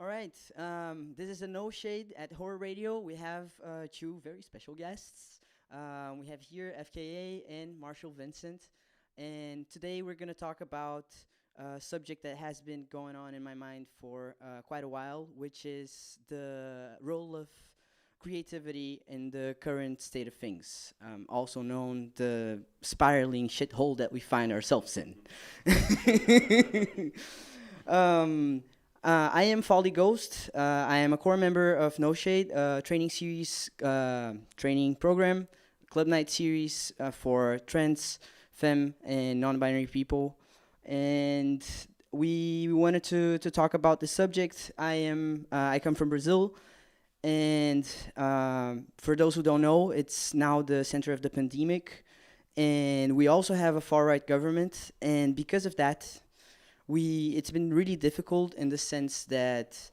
All right. This is a No Shade at Horror Radio. We have two very special guests. We have here FKA and Marshall Vincent. And today we're going to talk about a subject that has been going on in my mind for quite a while, which is the role of creativity in the current state of things, also known the spiraling shithole that we find ourselves in. um, I am Folly Ghost. I am a core member of No Shade, training series, training program, club night series for trans, femme, and non-binary people. And we wanted to talk about the subject. I come from Brazil, and for those who don't know, it's now the center of the pandemic, and we also have a far right government, and because of that, it's been really difficult in the sense that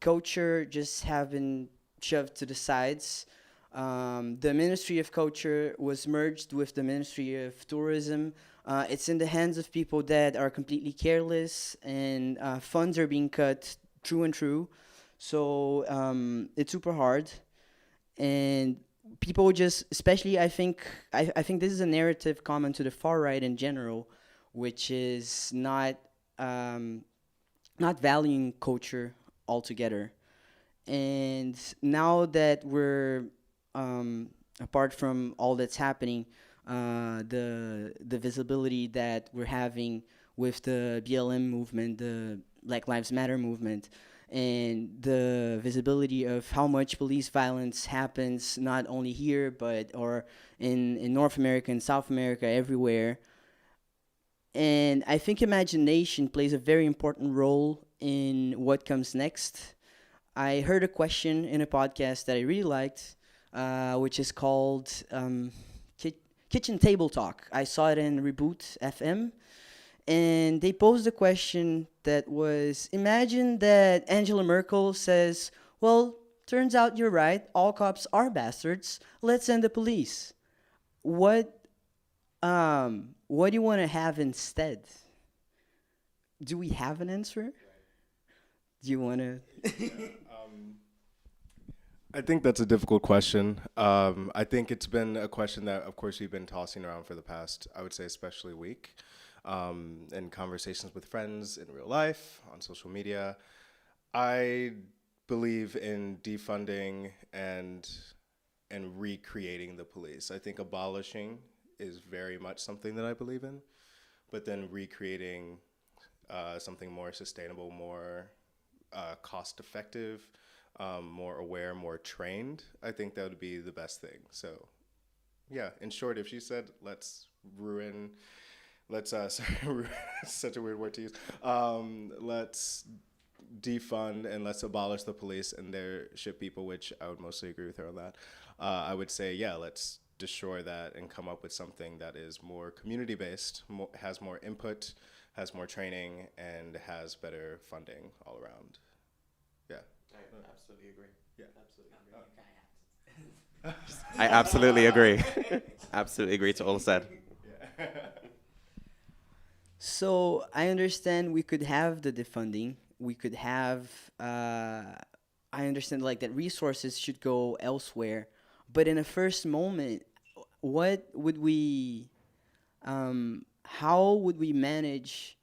culture just have been shoved to the sides. The Ministry of Culture was merged with the Ministry of Tourism. It's in the hands of people that are completely careless, and funds are being cut true and true. So it's super hard, and people just, especially, I think this is a narrative common to the far right in general, which is um, not valuing culture altogether. And now that we're apart from all that's happening, the visibility that we're having with the BLM movement, the Black Lives Matter movement, and the visibility of how much police violence happens not only here but or in North America and South America, everywhere. And I think imagination plays a very important role in what comes next. I heard a question in a podcast that I really liked, which is called Kitchen Table Talk. I saw it in Reboot FM, and they posed a question that was: imagine that Angela Merkel says, well, turns out you're right, all cops are bastards, let's end the police. What, what do you want to have instead? Do we have an answer? Do you want to? I think that's a difficult question. I think it's been a question that, of course, we've been tossing around for the past, I would say, especially week, in conversations with friends in real life, on social media. I believe in defunding and recreating the police. I think abolishing is very much something that I believe in, but then recreating something more sustainable, more cost-effective, more aware, more trained, I think that would be the best thing. So, yeah, in short, if she said, sorry, such a weird word to use, let's defund and let's abolish the police and their shit people, which I would mostly agree with her on that. I would say, yeah, let's destroy that and come up with something that is more community-based, has more input, has more training, and has better funding all around. Yeah. I absolutely agree. Yeah. I absolutely agree. Absolutely agree to all said. Yeah. So I understand we could have the defunding. We could have. I understand like that resources should go elsewhere, but in a first moment, what would we? How would we manage?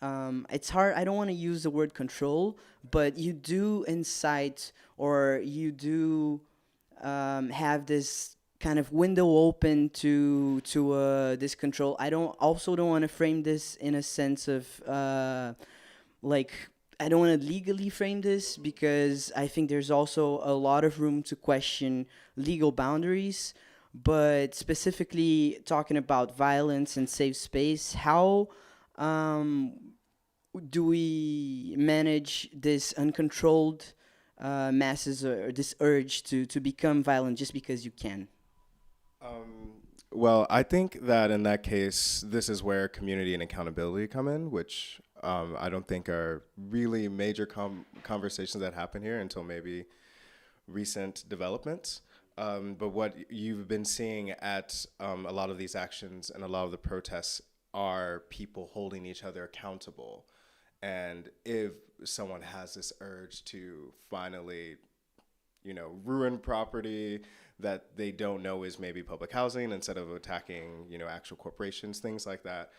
It's hard. I don't want to use the word control, but you do incite or you do have this kind of window open to this control. I don't want to frame this in a sense of like I don't want to legally frame this because I think there's also a lot of room to question legal boundaries. But specifically talking about violence and safe space, how um, do we manage this uncontrolled masses or this urge to become violent just because you can? Well, I think that in that case, this is where community and accountability come in, which I don't think are really major conversations that happen here until maybe recent developments. But what you've been seeing at a lot of these actions and a lot of the protests are people holding each other accountable And if someone has this urge to finally, ruin property that they don't know is maybe public housing instead of attacking, actual corporations, things like that,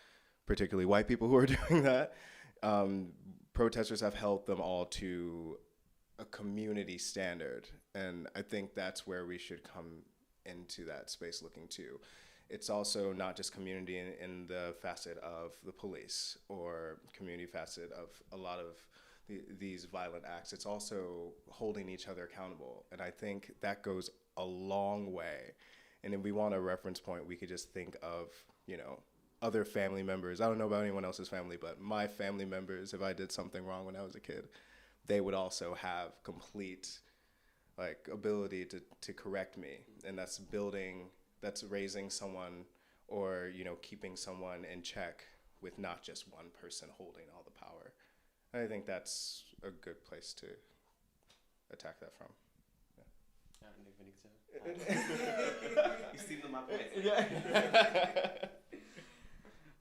particularly white people who are doing that, protesters have held them all to a community standard. And I think that's where we should come into that space looking to. It's also not just community in the facet of the police or community facet of a lot of these violent acts. It's also holding each other accountable. And I think that goes a long way. And if we want a reference point, we could just think of, other family members. I don't know about anyone else's family, but my family members, if I did something wrong when I was a kid, they would also have complete ability to correct me. And that's raising someone or, keeping someone in check with not just one person holding all the power. And I think that's a good place to attack that from. You've seen them up.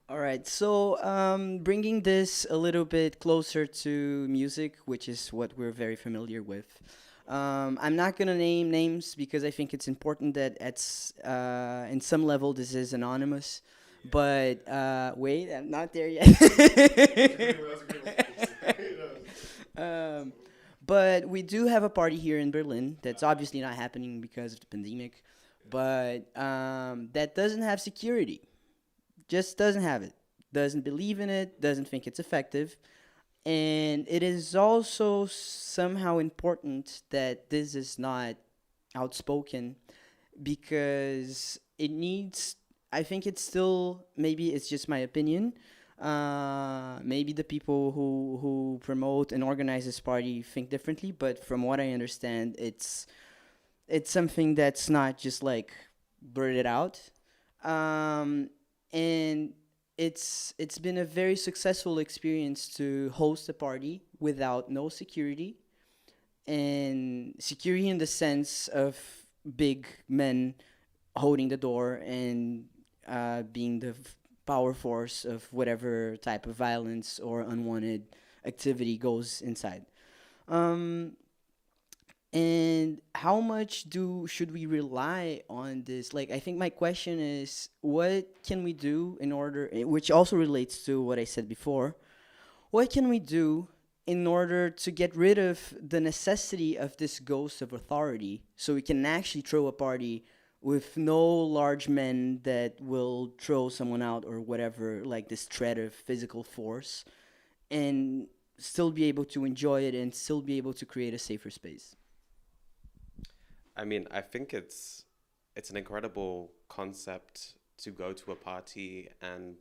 All right, so bringing this a little bit closer to music, which is what we're very familiar with. I'm not gonna name names because I think it's important that in some level this is anonymous. Yeah. But wait, I'm not there yet. But we do have a party here in Berlin that's obviously not happening because of the pandemic, but that doesn't have security. Just doesn't have it. Doesn't believe in it. Doesn't think it's effective. And it is also somehow important that this is not outspoken because it needs, I think it's still, maybe it's just my opinion, maybe the people who promote and organize this party think differently, but from what I understand, it's something that's not just blurted out. And it's been a very successful experience to host a party without no security, and security in the sense of big men holding the door and being the power force of whatever type of violence or unwanted activity goes inside. And how much should we rely on this? I think my question is, what can we do in order, which also relates to what I said before, what can we do in order to get rid of the necessity of this ghost of authority so we can actually throw a party with no large men that will throw someone out or whatever, this threat of physical force, and still be able to enjoy it and still be able to create a safer space? I mean, I think it's an incredible concept to go to a party and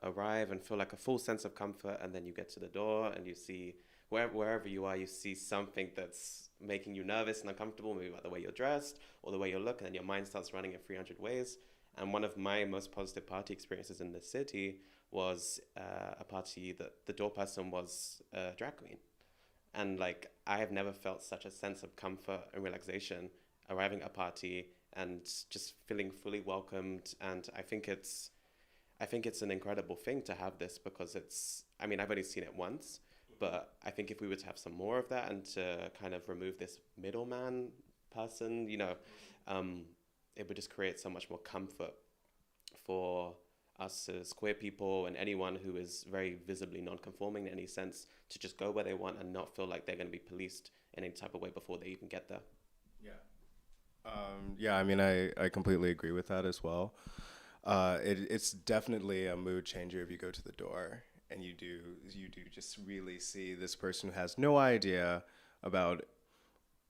arrive and feel like a full sense of comfort, and then you get to the door and you see wherever you are, you see something that's making you nervous and uncomfortable, maybe about the way you're dressed or the way you look, and then your mind starts running in 300 ways. And one of my most positive party experiences in the city was a party that the door person was a drag queen. And I have never felt such a sense of comfort and relaxation arriving at a party and just feeling fully welcomed. And I think it's an incredible thing to have this because I've only seen it once, but I think if we were to have some more of that and to kind of remove this middleman person, it would just create so much more comfort for us as queer people and anyone who is very visibly non-conforming in any sense to just go where they want and not feel like they're going to be policed in any type of way before they even get there. Yeah. I completely agree with that as well. It's definitely a mood changer if you go to the door and you do just really see this person who has no idea about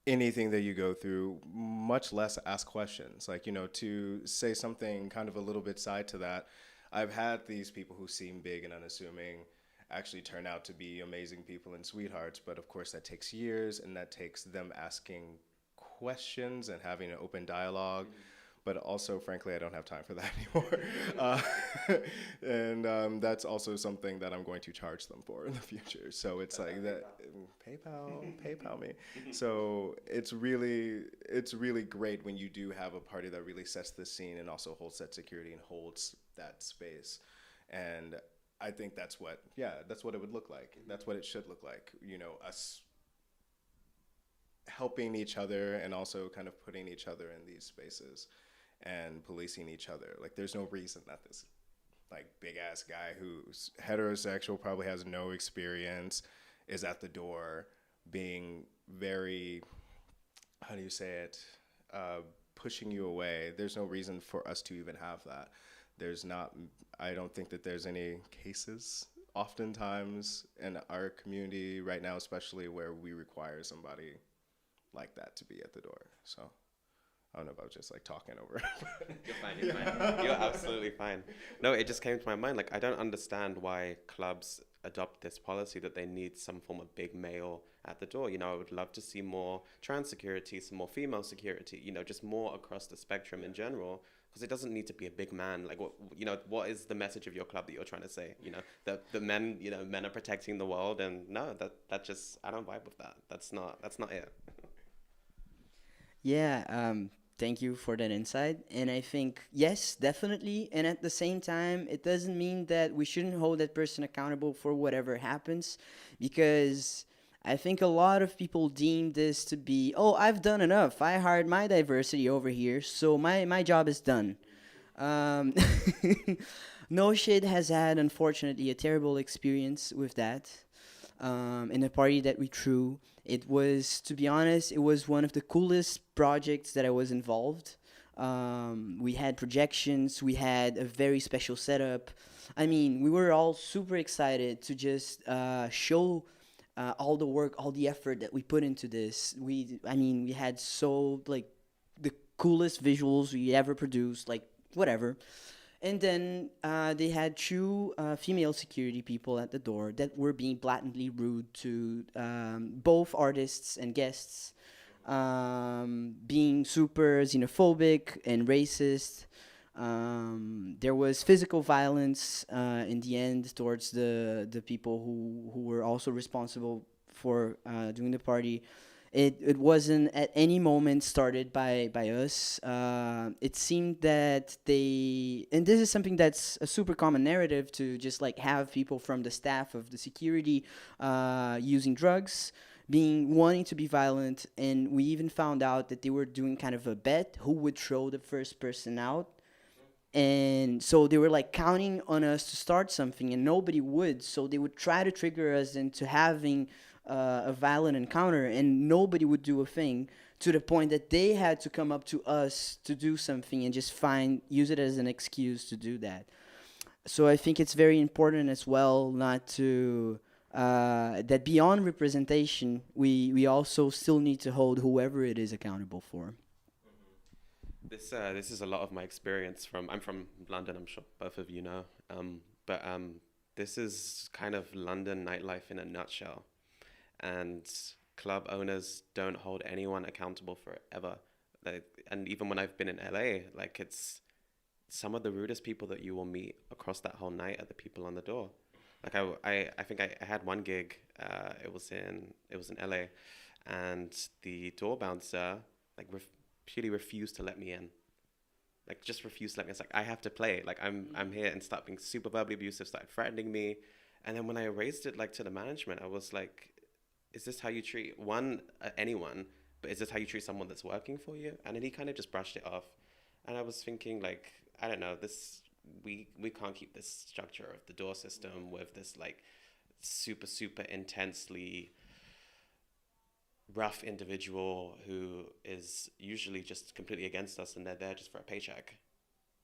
anything that you go through, much less ask questions. To say something kind of a little bit side to that, I've had these people who seem big and unassuming actually turn out to be amazing people and sweethearts, but of course that takes years and that takes them asking questions and having an open dialogue. But also, frankly, I don't have time for that anymore. And that's also something that I'm going to charge them for in the future. So it's that PayPal me. So it's really great when you do have a party that really sets the scene and also holds that security and holds that space. And I think that's what, that's what it would look like. That's what it should look like. You know, us helping each other and also kind of putting each other in these spaces and policing each other. Like, there's no reason that this like big ass guy who's heterosexual, probably has no experience, is at the door being very, how do you say it, pushing you away. There's no reason for us to even have that. There's not, I don't think that there's any cases oftentimes in our community right now, especially where we require somebody like that to be at the door. So I don't know if I was just like talking over. You're fine, you're fine. You're absolutely fine. No, it just came to my mind. Like, I don't understand why clubs adopt this policy that they need some form of big male at the door. You know, I would love to see more trans security, some more female security, you know, just more across the spectrum in general. Because it doesn't need to be a big man. Like, what, you know, what is the message of your club that you're trying to say? You know, the men, you know, men are protecting the world, and no, that just, I don't vibe with that. That's not it. Yeah, thank you for that insight. And I think, yes, definitely. And at the same time, it doesn't mean that we shouldn't hold that person accountable for whatever happens, because I think a lot of people deem this to be, oh, I've done enough. I hired my diversity over here, so my job is done. Um, No Shade has had, unfortunately, a terrible experience with that. In the party that we threw. It was, to be honest, it was one of the coolest projects that I was involved. We had projections, we had a very special setup. I mean, we were all super excited to just show all the work, all the effort that we put into this. I mean, we had so like the coolest visuals we ever produced, like whatever. And then they had two female security people at the door that were being blatantly rude to both artists and guests, being super xenophobic and racist. There was physical violence in the end towards the people who were also responsible for doing the party. It wasn't at any moment started by us. It seemed that they, and this is something that's a super common narrative, to just like have people from the staff of the security using drugs, being wanting to be violent, and we even found out that they were doing kind of a bet who would throw the first person out. And so they were like counting on us to start something, and nobody would. So they would try to trigger us into having a violent encounter, and nobody would do a thing, to the point that they had to come up to us to do something and just use it as an excuse to do that. So I think it's very important as well not to that beyond representation, we also still need to hold whoever it is accountable for. This is a lot of my experience from. I'm from London. I'm sure both of you know. But this is kind of London nightlife in a nutshell, and club owners don't hold anyone accountable for it ever. Like, and even when I've been in LA, like, it's some of the rudest people that you will meet across that whole night are the people on the door. Like, I think I had one gig. It was in LA, and the door bouncer like purely refused to let me in. Like, just refused to let me in. It's like, I have to play. Like, I'm here, and start being super verbally abusive, started threatening me. And then when I raised it like to the management, I was like, is this how you treat anyone? But is this how you treat someone that's working for you? And then he kind of just brushed it off. And I was thinking, like, I don't know, we can't keep this structure of the door system with this like super, super intensely rough individual who is usually just completely against us, and they're there just for a paycheck.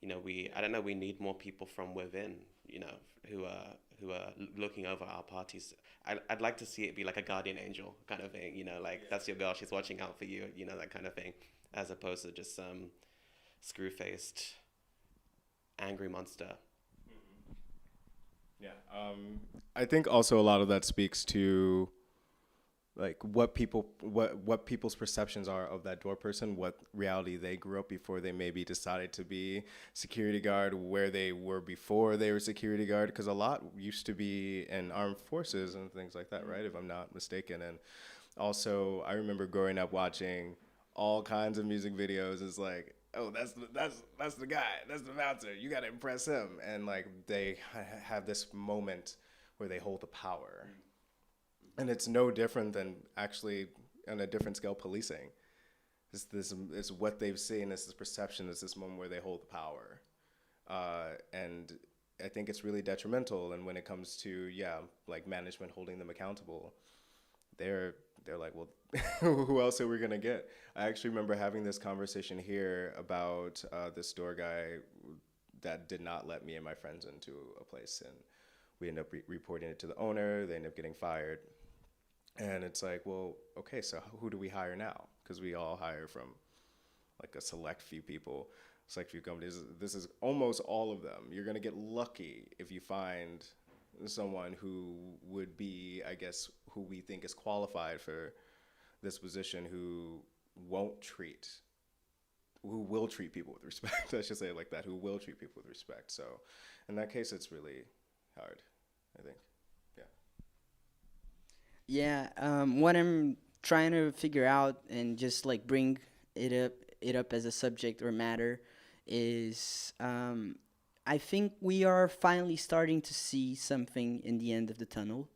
You know, I don't know, we need more people from within, you know, who are looking over our parties. I'd like to see it be like a guardian angel kind of thing, you know, like, that's your girl, she's watching out for you, you know, that kind of thing, as opposed to just some screw-faced angry monster. Yeah, I think also a lot of that speaks to like what people's perceptions are of that door person, what reality they grew up before they maybe decided to be security guard, where they were before they were security guard, because a lot used to be in armed forces and things like that, right? If I'm not mistaken. And also, I remember growing up watching all kinds of music videos. It's like, oh, that's the guy, that's the bouncer. You got to impress him, and like they have this moment where they hold the power, and it's no different than actually on a different scale policing. It's what they've seen. It's this perception. It's this moment where they hold the power, and I think it's really detrimental. And when it comes to like management holding them accountable, they're like, well, who else are we gonna get? I actually remember having this conversation here about this store guy that did not let me and my friends into a place, and we ended up reporting it to the owner. They ended up getting fired, and it's like, well, okay, so who do we hire now? Because we all hire from like a select few people, select few companies. This is almost all of them. You're gonna get lucky if you find someone who would be, I guess, who we think is qualified for this position, who will treat people with respect. I should say it like that, who will treat people with respect. So in that case, it's really hard, I think. Yeah, what I'm trying to figure out and just like bring it up as a subject or matter is I think we are finally starting to see something in the end of the tunnel,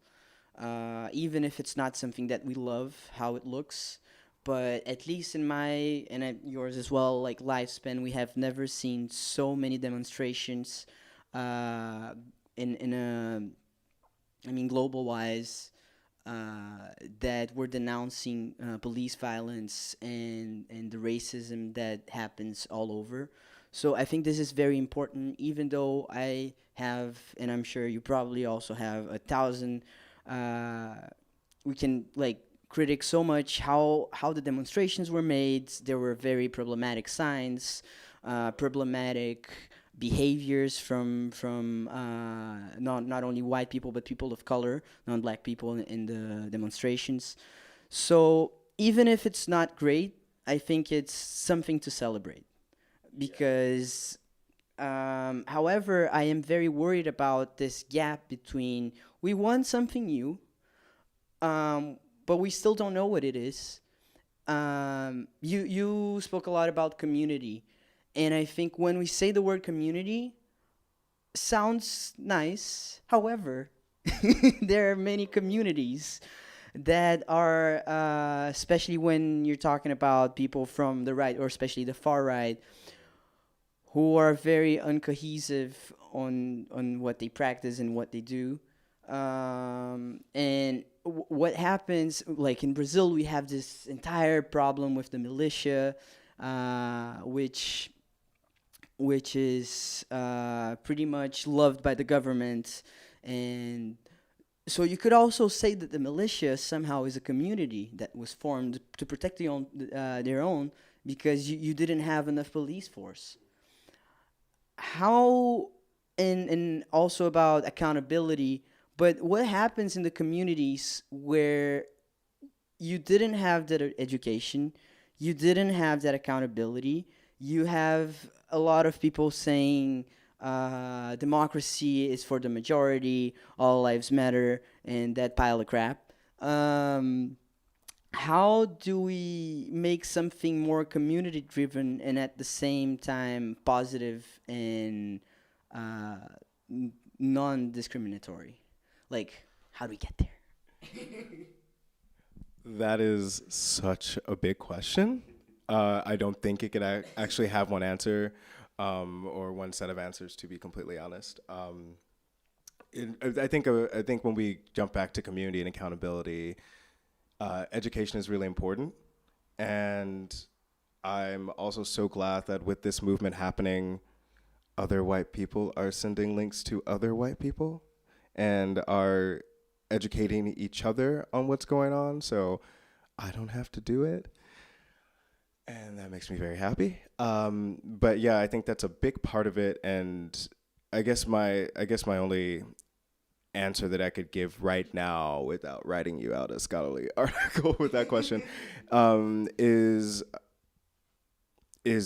even if it's not something that we love how it looks. But at least in my and yours as well, like lifespan, we have never seen so many demonstrations uh, in a, I mean, global wise, that were denouncing police violence and the racism that happens all over. So I think this is very important, even though I have, and I'm sure you probably also have, 1,000. We can like critic so much how the demonstrations were made. There were very problematic signs, problematic behaviors from not only white people but people of color, non-black people in the demonstrations. So even if it's not great, I think it's something to celebrate because however, I am very worried about this gap between we want something new, but we still don't know what it is. You spoke a lot about community, and I think when we say the word community, sounds nice. However, there are many communities that are, especially when you're talking about people from the right or especially the far right, who are very uncohesive on what they practice and what they do. And what happens, like in Brazil, we have this entire problem with the militia, which is pretty much loved by the government, and so you could also say that the militia somehow is a community that was formed to protect their own because you didn't have enough police force. How and also about accountability, but what happens in the communities where you didn't have that education, you didn't have that accountability, you have a lot of people saying democracy is for the majority, all lives matter, and that pile of crap. How do we make something more community driven and at the same time positive and uh, non discriminatory? Like, how do we get there? That is such a big question. I don't think it could actually have one answer or one set of answers, to be completely honest. I think when we jump back to community and accountability, education is really important. And I'm also so glad that with this movement happening, other white people are sending links to other white people and are educating each other on what's going on. So I don't have to do it. And that makes me very happy. But yeah, I think that's a big part of it. And I guess my only answer that I could give right now without writing you out a scholarly article with that question is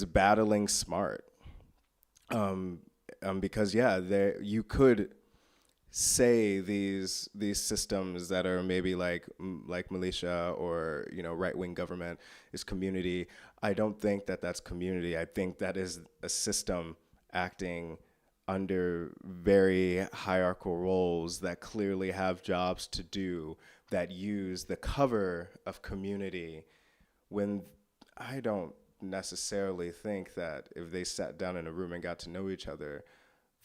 battling smart. Because you could say these systems that are maybe like militia or right wing government is community. I don't think that that's community. I think that is a system acting under very hierarchical roles that clearly have jobs to do that use the cover of community, when I don't necessarily think that if they sat down in a room and got to know each other,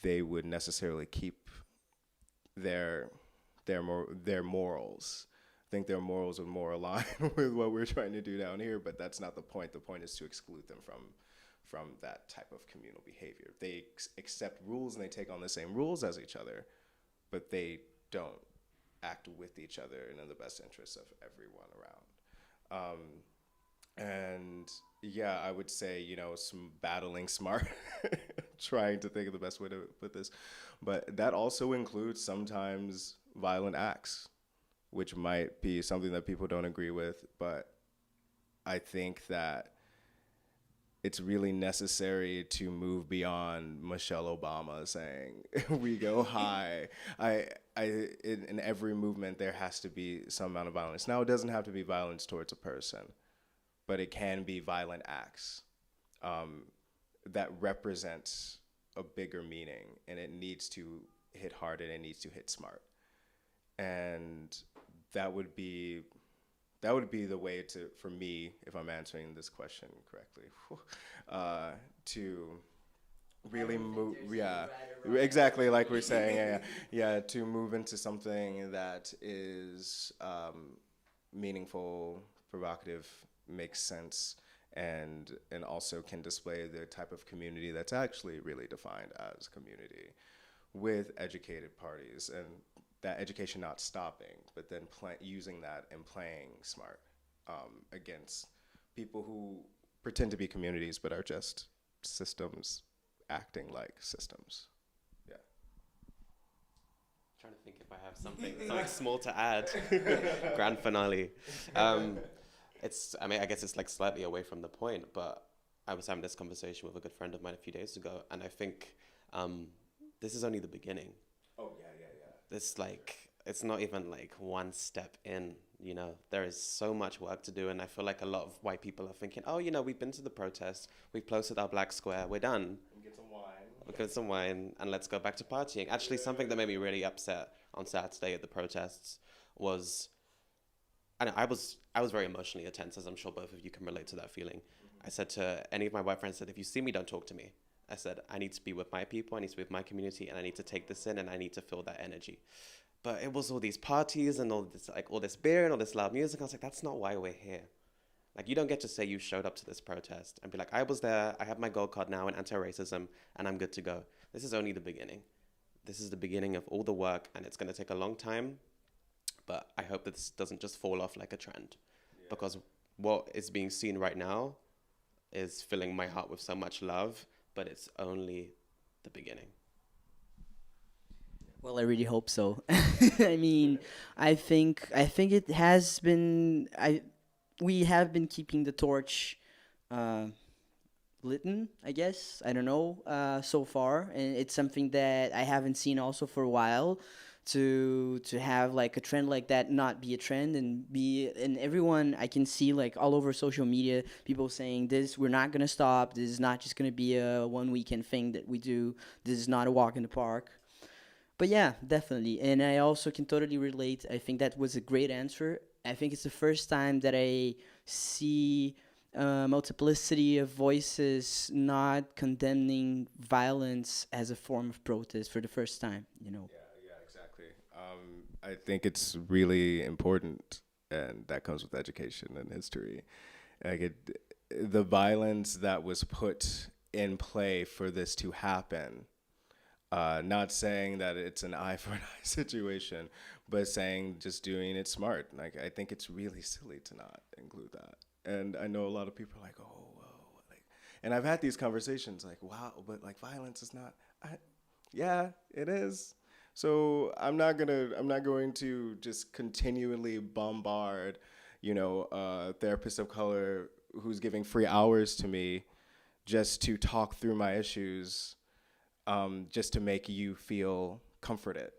they would necessarily keep their morals. I think their morals are more aligned with what we're trying to do down here, but that's not the point. The point is to exclude them from that type of communal behavior. They accept rules and they take on the same rules as each other, but they don't act with each other and in the best interests of everyone around. And yeah, I would say, some battling smart, trying to think of the best way to put this. But that also includes sometimes violent acts, which might be something that people don't agree with. But I think that it's really necessary to move beyond Michelle Obama saying, we go high. In every movement, there has to be some amount of violence. Now, it doesn't have to be violence towards a person, but it can be violent acts that represents a bigger meaning, and it needs to hit hard and it needs to hit smart. And that would be the way for me, if I'm answering this question correctly, to really move, exactly like we're saying, to move into something that is meaningful, provocative, makes sense, and also can display the type of community that's actually really defined as community, with educated parties, and that education not stopping, but then using that and playing smart against people who pretend to be communities but are just systems acting like systems. Yeah. Trying to think if I have something small to add. Grand finale. I guess it's like slightly away from the point, but I was having this conversation with a good friend of mine a few days ago, and I think this is only the beginning. Oh, yeah. It's not even like one step in, there is so much work to do. And I feel like a lot of white people are thinking, oh, we've been to the protest, we've posted our black square, we're done. We'll get some wine and let's go back to partying. Actually, something that made me really upset on Saturday at the protests was, I was very emotionally tense, as I'm sure both of you can relate to that feeling. Mm-hmm. I said to any of my white friends, if you see me, don't talk to me. I said, I need to be with my people, I need to be with my community, and I need to take this in, and I need to feel that energy. But it was all these parties and all this beer and all this loud music. I was like, that's not why we're here. Like, you don't get to say you showed up to this protest and be like, I was there, I have my gold card now in anti-racism, and I'm good to go. This is only the beginning. This is the beginning of all the work, and it's going to take a long time. But I hope that this doesn't just fall off like a trend. Yeah. Because what is being seen right now is filling my heart with so much love, but it's only the beginning. Well, I really hope so. I mean, I think it has been. We have been keeping the torch lit, I guess. I don't know, so far, and it's something that I haven't seen also for a while. To have like a trend like that not be a trend and everyone, I can see like all over social media people saying this, we're not gonna stop. This is not just gonna be a one weekend thing that we do. This is not a walk in the park. But yeah, definitely. And I also can totally relate. I think that was a great answer. I think it's the first time that I see multiplicity of voices not condemning violence as a form of protest for the first time, Yeah, exactly. I think it's really important, and that comes with education and history. Like the violence that was put in play for this to happen, not saying that it's an eye for an eye situation, but saying just doing it smart. Like, I think it's really silly to not include that. And I know a lot of people are like, oh, whoa. And I've had these conversations like, wow, but like violence is not, yeah, it is. So I'm not going to just continually bombard, a therapist of color who's giving free hours to me just to talk through my issues, just to make you feel comforted.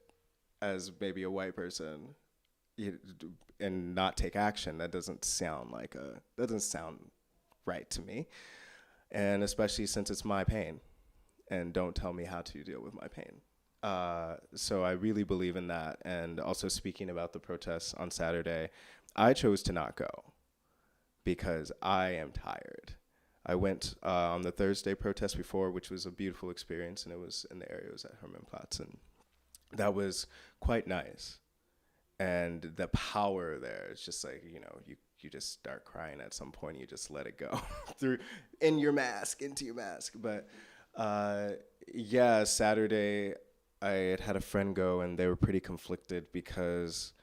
as maybe a white person and not take action. That doesn't sound right to me. And especially since it's my pain, and don't tell me how to deal with my pain. So I really believe in that. And also speaking about the protests on Saturday, I chose to not go because I am tired. I went on the Thursday protest before, which was a beautiful experience, and it was in the area, it was at Hermannplatz, and that was quite nice. And the power there, it's just like, you just start crying at some point, you just let it go into your mask. But yeah, Saturday, I had a friend go, and they were pretty conflicted because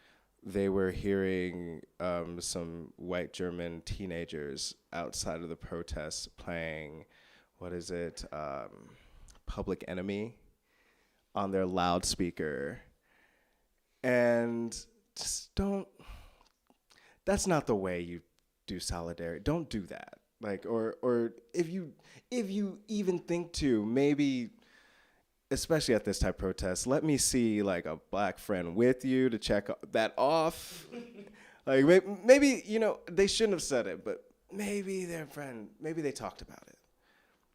they were hearing some white German teenagers outside of the protests playing, Public Enemy on their loudspeaker. And just that's not the way you do solidarity. Don't do that. Like, or if you even think to, maybe, especially at this type of protest, let me see like a black friend with you to check that off. Like maybe, they shouldn't have said it, but maybe maybe they talked about it.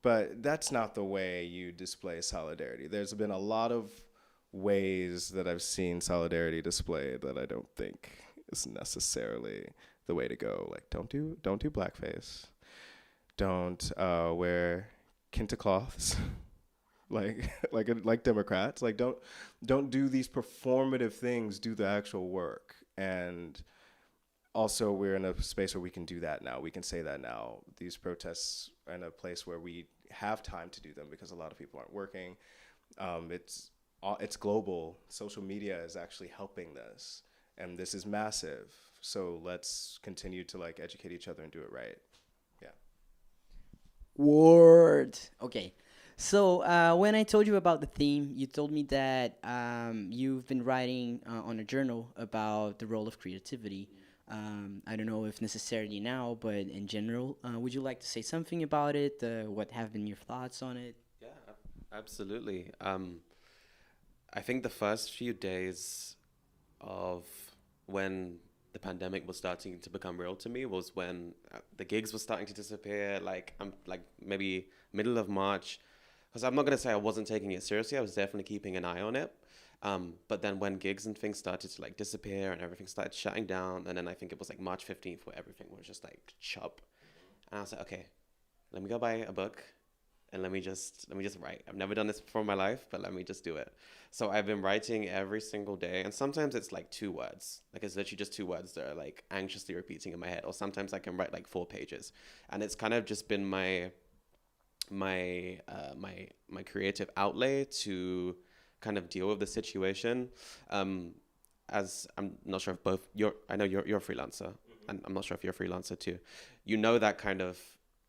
But that's not the way you display solidarity. There's been a lot of ways that I've seen solidarity displayed that I don't think is necessarily the way to go. Like, don't do blackface. Don't wear kente cloths. like Democrats. Like, don't do these performative things. Do the actual work. And also, we're in a space where we can do that now. We can say that now. These protests are in a place where we have time to do them because a lot of people aren't working. It's global. Social media is actually helping this, and this is massive. So let's continue to like educate each other and do it right. Yeah. Word. Okay. So when I told you about the theme, you told me that you've been writing on a journal about the role of creativity. I don't know if necessarily now, but in general, would you like to say something about it? What have been your thoughts on it? Yeah, absolutely. I think the first few days of when the pandemic was starting to become real to me was when the gigs were starting to disappear. Like I'm like maybe middle of March, because I'm not gonna say I wasn't taking it seriously. I was definitely keeping an eye on it. But then when gigs and things started to like disappear and everything started shutting down, and then I think it was like March 15th where everything was just like chop. And I was like, okay, let me go buy a book and let me just write. I've never done this before in my life, but let me just do it. So I've been writing every single day, and sometimes it's like 2 words. Like it's literally just 2 words that are like anxiously repeating in my head, or sometimes I can write like 4 pages. And it's kind of just been my creative outlet to kind of deal with the situation. As I'm not sure if I know you're a freelancer, and I'm not sure if you're a freelancer too. You know that kind of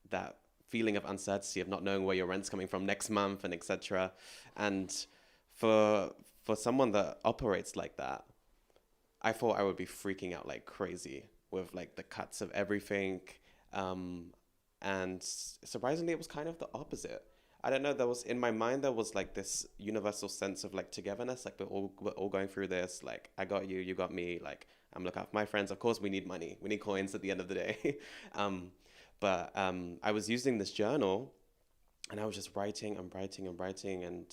that feeling of uncertainty of not knowing where your rent's coming from next month and etc. And for someone that operates like that, I thought I would be freaking out like crazy with like the cuts of everything. And surprisingly, it was kind of the opposite. I don't know, in my mind, there was like this universal sense of like togetherness. Like we're all going through this. Like I got you, you got me. Like I'm looking after my friends. Of course, we need money. We need coins at the end of the day. But I was using this journal, and I was just writing and writing and writing, and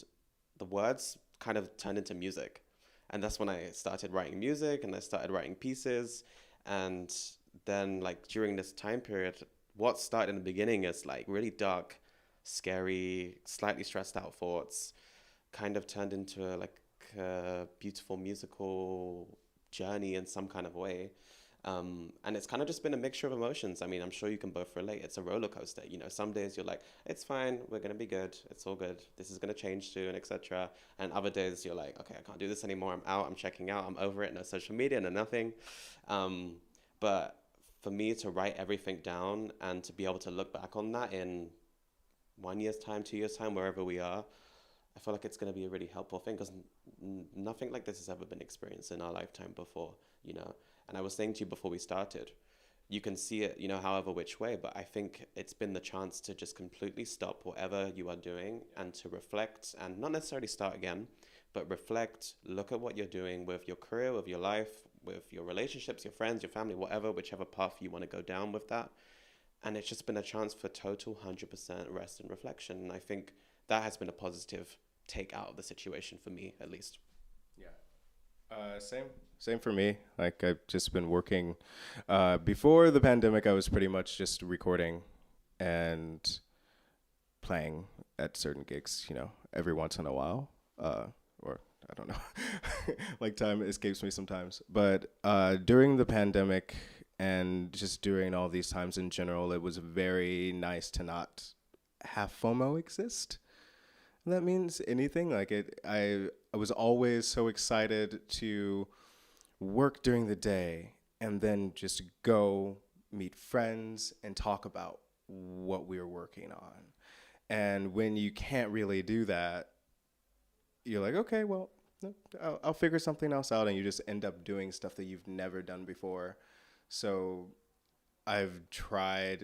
the words kind of turned into music. And that's when I started writing music, and I started writing pieces. And then like during this time period, what started in the beginning is like really dark, scary, slightly stressed out thoughts kind of turned into a beautiful musical journey in some kind of way. And it's kind of just been a mixture of emotions. I mean, I'm sure you can both relate. It's a roller coaster. You know, some days you're like, it's fine, we're going to be good, it's all good, this is going to change soon, etc. And other days you're like, okay, I can't do this anymore, I'm out, I'm checking out, I'm over it, no social media, no nothing. But for me to write everything down and to be able to look back on that in 1 year's time, 2 years' time, wherever we are, I feel like it's going to be a really helpful thing, because nothing like this has ever been experienced in our lifetime before, you know. And I was saying to you before we started, you can see it, you know, however which way, but I think it's been the chance to just completely stop whatever you are doing and to reflect and not necessarily start again, but reflect, look at what you're doing with your career, with your life, with your relationships, your friends, your family, whatever, whichever path you want to go down with that. And it's just been a chance for total 100% rest and reflection. And I think that has been a positive take out of the situation for me, at least. Yeah. Same for me. Like, I've just been working. Before the pandemic, I was pretty much just recording and playing at certain gigs, every once in a while. Or I don't know. Like, time escapes me sometimes. But during the pandemic and just during all these times in general, it was very nice to not have FOMO exist. That means anything. Like, I was always so excited to work during the day and then just go meet friends and talk about what we were working on. And when you can't really do that, you're like, okay, well, I'll figure something else out, and you just end up doing stuff that you've never done before. So I've tried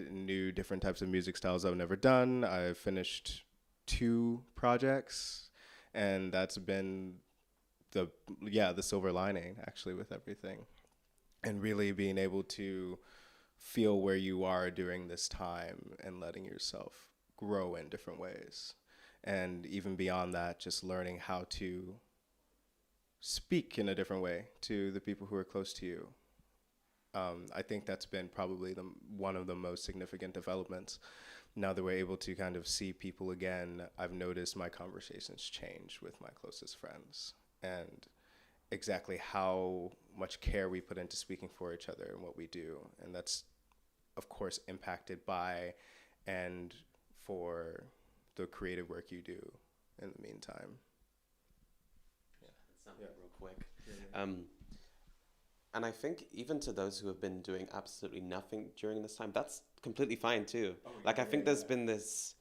different types of music styles I've never done. I've finished 2 projects, and that's been the silver lining, actually, with everything. And really being able to feel where you are during this time and letting yourself grow in different ways. And even beyond that, just learning how to speak in a different way to the people who are close to you. I think that's been probably one of the most significant developments. Now that we're able to kind of see people again, I've noticed my conversations change with my closest friends, and exactly how much care we put into speaking for each other and what we do. And that's, of course, impacted by and for the creative work you do in the meantime. Real quick. And I think even to those who have been doing absolutely nothing during this time, that's completely fine too. I think there's been this,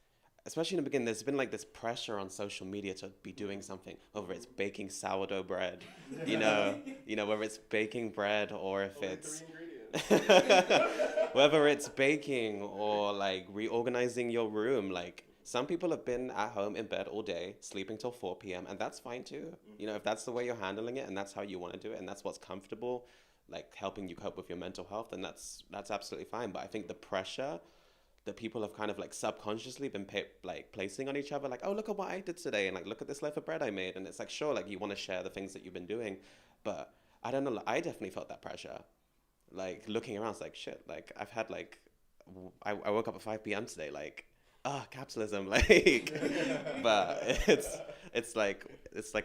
especially in the beginning, there's been like this pressure on social media to be doing something, whether it's baking sourdough bread, whether it's baking bread or if it's whether it's baking or like reorganizing your room. Like, some people have been at home in bed all day, sleeping till 4 p.m., and that's fine too. If that's the way you're handling it and that's how you want to do it and that's what's comfortable, like helping you cope with your mental health, then that's absolutely fine. But I think the pressure that people have kind of like subconsciously been placing on each other, like, oh, look at what I did today, and like, look at this loaf of bread I made. And it's like, sure, like, you want to share the things that you've been doing, but I don't know, I definitely felt that pressure. Like, looking around, it's like, shit, like, I've had like, I woke up at 5 p.m. today, like, capitalism, like, but it's like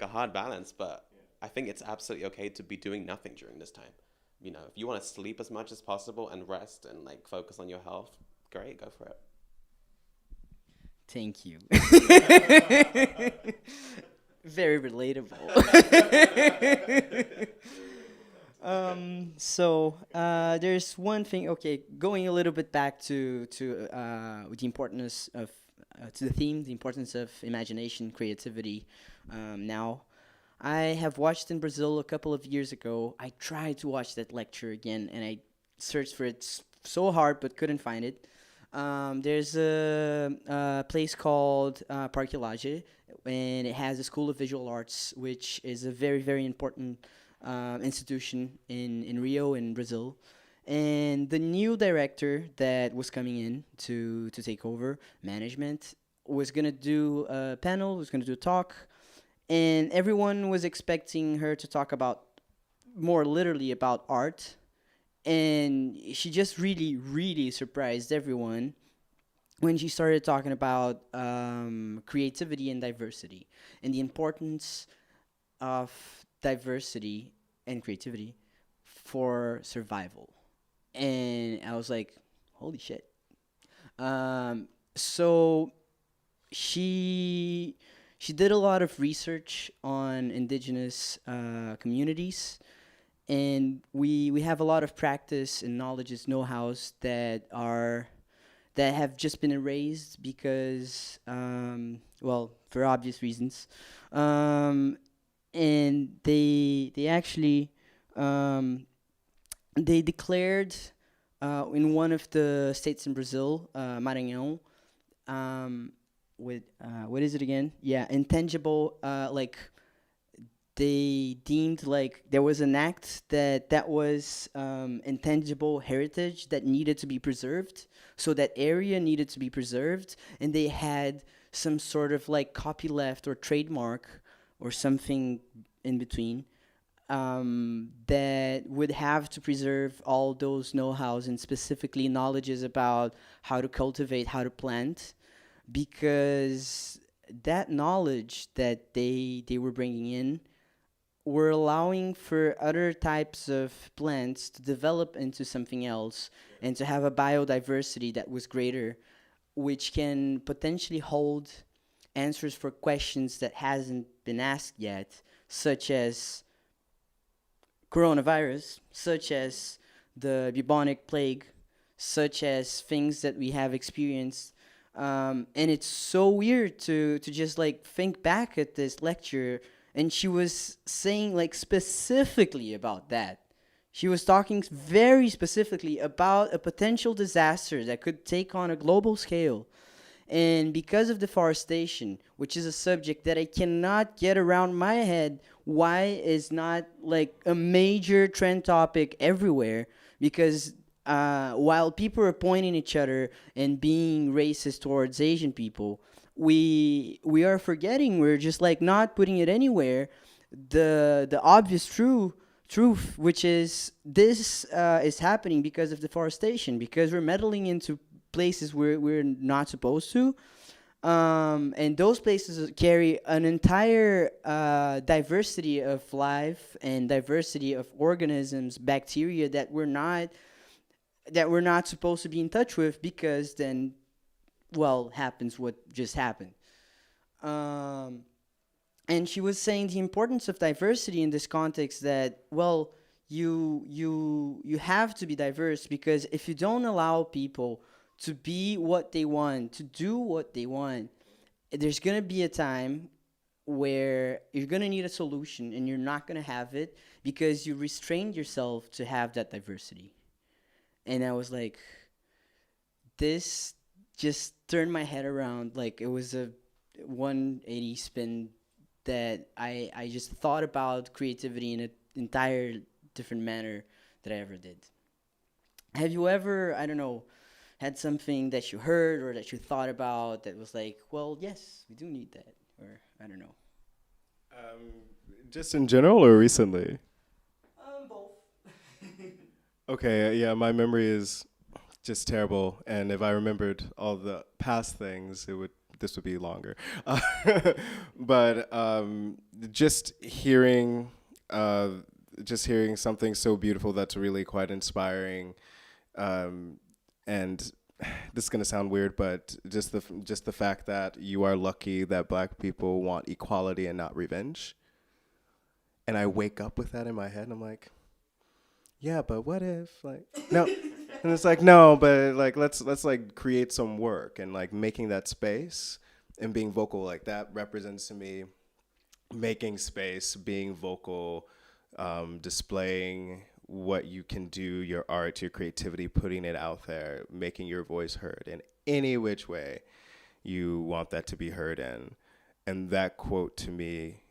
a hard balance. But I think it's absolutely okay to be doing nothing during this time. If you want to sleep as much as possible and rest and like focus on your health, great, go for it. Thank you. Very relatable. So there's one thing. Okay, going a little bit back to the importance of to the theme, the importance of imagination, creativity. Now, I have watched in Brazil a couple of years ago. I tried to watch that lecture again, and I searched for it so hard but couldn't find it. There's a place called Parque Lage, and it has a School of Visual Arts, which is a very, very important institution in Rio, in Brazil. And the new director that was coming in to take over management was going to do a panel, was going to do a talk, and everyone was expecting her to talk about, more literally, about art. And she just really, really surprised everyone when she started talking about creativity and diversity, and the importance of diversity and creativity for survival. And I was like, holy shit. So she did a lot of research on indigenous communities, and we have a lot of practice and knowledges, know-hows that have just been erased because, for obvious reasons. And they actually they declared in one of the states in Brazil, Maranhão, with what is it again? Yeah, intangible, like they deemed like there was an act that was intangible heritage that needed to be preserved. So that area needed to be preserved, and they had some sort of like copyleft or trademark or something in between that would have to preserve all those know-hows and specifically knowledges about how to cultivate, how to plant, because that knowledge that they were bringing in were allowing for other types of plants to develop into something else and to have a biodiversity that was greater, which can potentially hold answers for questions that hasn't been asked yet, such as coronavirus, such as the bubonic plague, such as things that we have experienced. And it's so weird to just like think back at this lecture, and she was saying like specifically about that. She was talking very specifically about a potential disaster that could take on a global scale. And because of deforestation, which is a subject that I cannot get around my head, why is not like a major trend topic everywhere? Because while people are pointing each other and being racist towards Asian people, we are forgetting, we're just like not putting it anywhere, the obvious truth, which is this is happening because of deforestation, because we're meddling into places where we're not supposed to, and those places carry an entire diversity of life and diversity of organisms, bacteria that we're not supposed to be in touch with, because then, well, happens what just happened. And she was saying the importance of diversity in this context, that, well, you have to be diverse, because if you don't allow people to be what they want, to do what they want, there's going to be a time where you're going to need a solution and you're not going to have it because you restrained yourself to have that diversity. And I was like, this just turned my head around. Like, it was a 180 spin that I just thought about creativity in an entire different manner that I ever did. Have you ever, I don't know, had something that you heard or that you thought about that was like, well, yes, we do need that, or I don't know? Just in general or recently? Both. Okay, yeah, my memory is just terrible, and if I remembered all the past things, this would be longer. But just hearing something so beautiful that's really quite inspiring, and this is gonna sound weird, but just the fact that you are lucky that Black people want equality and not revenge. And I wake up with that in my head, and I'm like, yeah, but what if, like, no. And it's like, no, but like let's like create some work, and like making that space and being vocal, like that represents to me making space, being vocal, displaying what you can do, your art, your creativity, putting it out there, making your voice heard in any which way you want that to be heard in. And that quote to me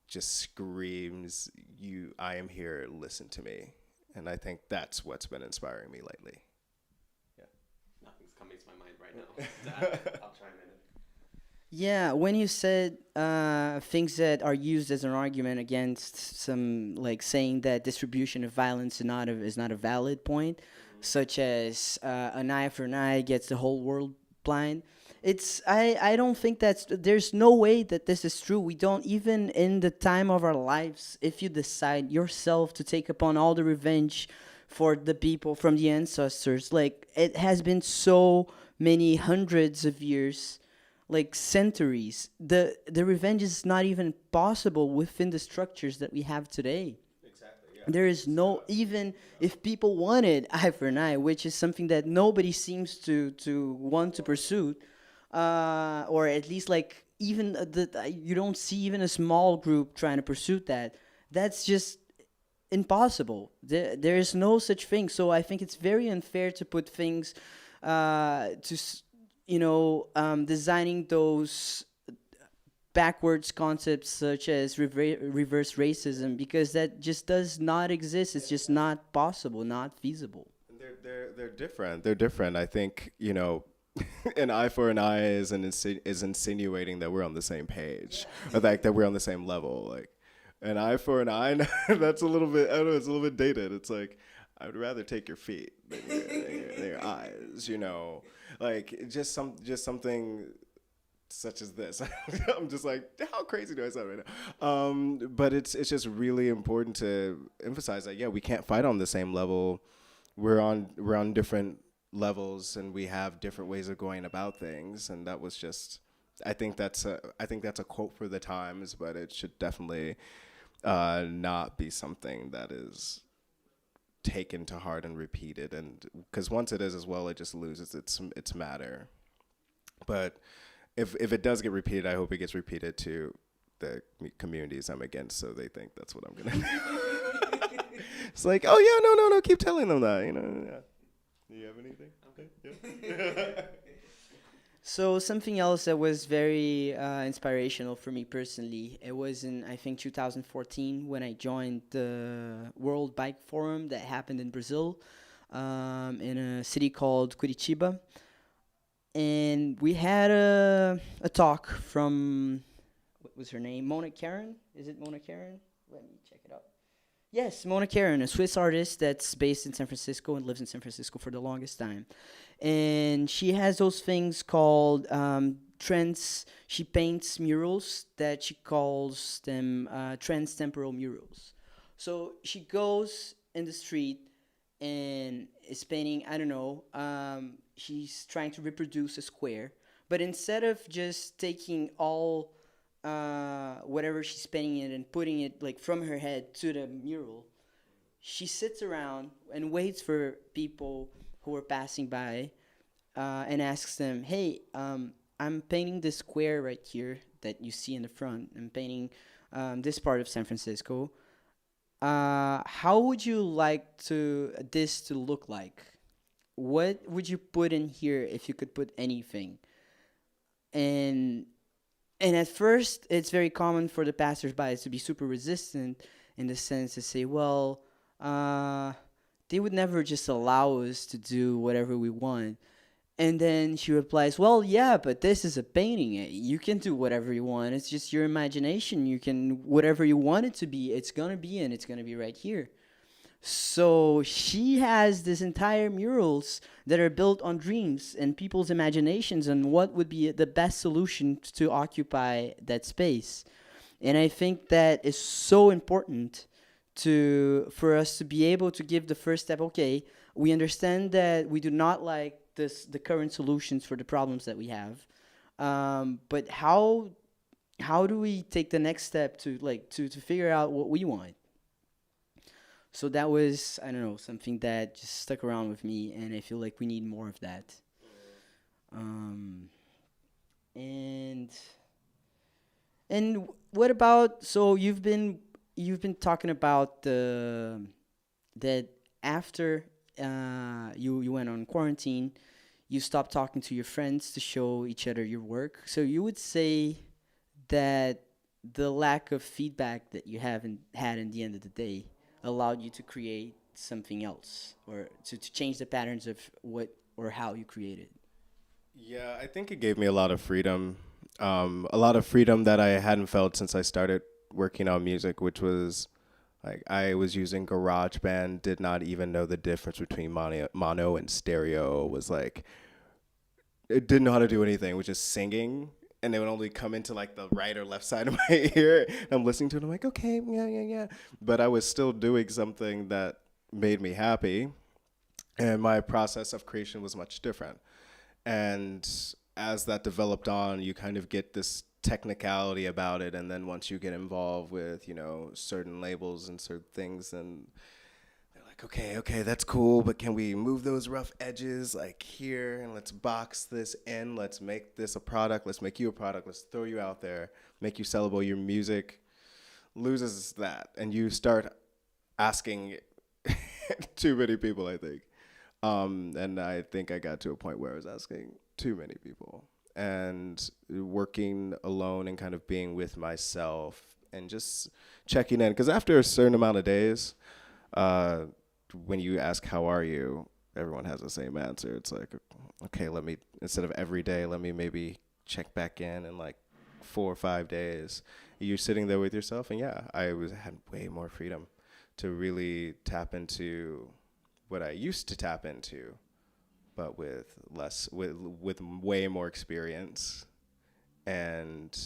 just screams, I am here, listen to me. And I think that's what's been inspiring me lately. Yeah. Nothing's coming to my mind right now. I'll try a minute. Yeah, when you said things that are used as an argument against some, like saying that distribution of violence is not a valid point, such as an eye for an eye gets the whole world blind. I don't think there's no way that this is true. We don't, even in the time of our lives, if you decide yourself to take upon all the revenge for the people from the ancestors, like it has been so many hundreds of years, like centuries. The revenge is not even possible within the structures that we have today. Exactly, yeah. There is no, even if people wanted eye for an eye, which is something that nobody seems to want to pursue, or at least like even you don't see even a small group trying to pursue that. That's just impossible. There is no such thing. So I think it's very unfair to put things designing those backwards concepts such as reverse racism, because that just does not exist. It's just not possible, not feasible. They're different. They're different. I think, you know, an eye for an eye is insinuating that we're on the same page, or like that we're on the same level. Like an eye for an eye. That's a little bit. I don't know. It's a little bit dated. It's like I would rather take your feet than your eyes. You know, like just something such as this. I'm just like, how crazy do I sound right now? But it's just really important to emphasize that, yeah, we can't fight on the same level. We're on different levels, and we have different ways of going about things. And that was just, I think that's a quote for the times, but it should definitely not be something that is taken to heart and repeated. And because once it is as well, it just loses its matter. But if it does get repeated, I hope it gets repeated to the communities I'm against, so they think that's what I'm gonna do. It's like, oh yeah, no, keep telling them that, you know. Yeah. Do you have anything? Okay. Yeah. So something else that was very inspirational for me personally, it was in, I think, 2014 when I joined the World Bike Forum that happened in Brazil, in a city called Curitiba. And we had a talk from, what was her name? Mona Karen? Is it Mona Karen? Let me check it out. Yes, Mona Karen, a Swiss artist that's based in San Francisco and lives in San Francisco for the longest time. And she has those things called trends. She paints murals that she calls them trans-temporal murals. So she goes in the street and is painting, I don't know, she's trying to reproduce a square. But instead of just taking all whatever she's painting it and putting it like from her head to the mural, she sits around and waits for people who are passing by and asks them, hey, I'm painting this square right here that you see in the front. I'm painting this part of San Francisco. How would you like this to look like? What would you put in here if you could put anything? And at first, it's very common for the passersby to be super resistant in the sense to say, well, they would never just allow us to do whatever we want. And then she replies, well, yeah, but this is a painting. You can do whatever you want. It's just your imagination. You can, whatever you want it to be, it's going to be, and it's going to be right here. So she has this entire murals that are built on dreams and people's imaginations and what would be the best solution to occupy that space. And I think that is so important for us to be able to give the first step. Okay, we understand that we do not like the current solutions for the problems that we have, but how do we take the next step to figure out what we want? So that was, I don't know, something that just stuck around with me, and I feel like we need more of that. And what about, so you've been talking about that after you went on quarantine, you stopped talking to your friends to show each other your work. So you would say that the lack of feedback that you haven't had in the end of the day allowed you to create something else, or to change the patterns of what or how you created? Yeah, I think it gave me a lot of freedom. A lot of freedom that I hadn't felt since I started working on music, which was like I was using GarageBand, did not even know the difference between mono and stereo. Was like, it didn't know how to do anything, which is singing. And they would only come into like the right or left side of my ear. And I'm listening to it. I'm like, okay, yeah. But I was still doing something that made me happy. And my process of creation was much different. And as that developed on, you kind of get this technicality about it. And then once you get involved with, you know, certain labels and certain things, and they're like, okay, that's cool, but can we move those rough edges like here, and let's box this in, let's make this a product, let's make you a product, let's throw you out there, make you sellable. Your music loses that, and you start asking too many people, I think. And I think I got to a point where I was asking too many people. and working alone and kind of being with myself and just checking in. Because after a certain amount of days, uh, when you ask, how are you? Everyone has the same answer. It's like, okay, let me, instead of every day, let me maybe check back in like 4 or 5 days. You're sitting there with yourself, and yeah, had way more freedom to really tap into what I used to tap into, but with way more experience and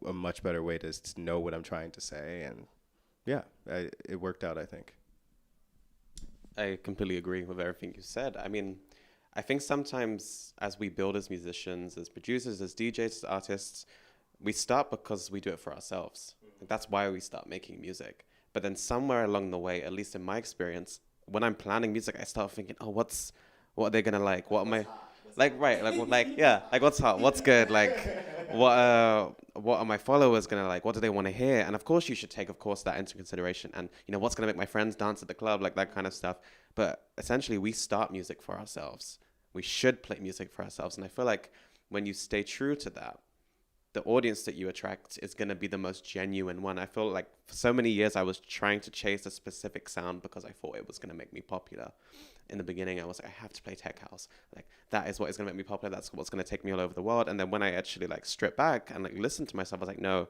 a much better way to know what I'm trying to say. And yeah, it worked out, I think. I completely agree with everything you said. I mean, I think sometimes as we build as musicians, as producers, as DJs, as artists, we start because we do it for ourselves. That's why we start making music. But then somewhere along the way, at least in my experience, when I'm planning music, I start thinking, oh, what are they gonna like? What am I like? Right, yeah, like what's hot? What's good? Like, what are my followers gonna like? What do they want to hear? And of course, you should take, of course, that into consideration. And what's gonna make my friends dance at the club, like that kind of stuff. But essentially, we start music for ourselves. We should play music for ourselves. And I feel like when you stay true to that, the audience that you attract is going to be the most genuine one. I feel like for so many years I was trying to chase a specific sound because I thought it was going to make me popular. In the beginning, I was like, I have to play tech house. Like, that is what is going to make me popular. That's what's going to take me all over the world. And then when I actually like strip back and like listen to myself, I was like, no,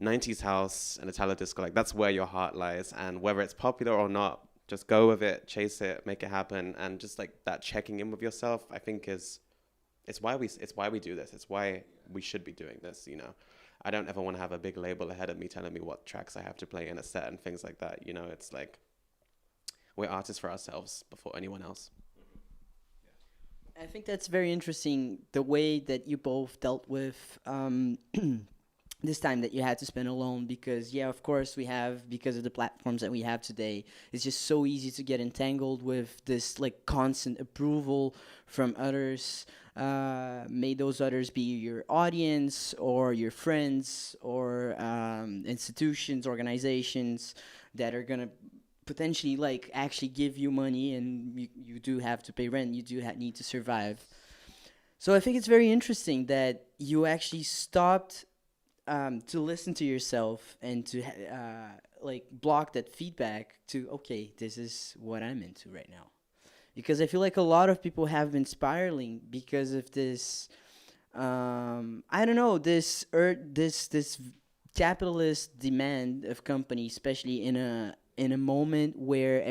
90s house and Italo disco, like that's where your heart lies. And whether it's popular or not, just go with it, chase it, make it happen. And just like that checking in with yourself, I think it's why we do this. It's why we should be doing this. I don't ever want to have a big label ahead of me telling me what tracks I have to play in a set and things like that. It's like we're artists for ourselves before anyone else. I think that's very interesting, the way that you both dealt with this time that you had to spend alone, because yeah, of course because of the platforms that we have today, it's just so easy to get entangled with this like constant approval from others. May those others be your audience or your friends or institutions, organizations that are gonna potentially like actually give you money, and you do have to pay rent, you do need to survive. So I think it's very interesting that you actually stopped to listen to yourself and to like block that feedback to, okay, this is what I'm into right now. Because I feel like a lot of people have been spiraling because of this I don't know, this capitalist demand of companies, especially in a moment where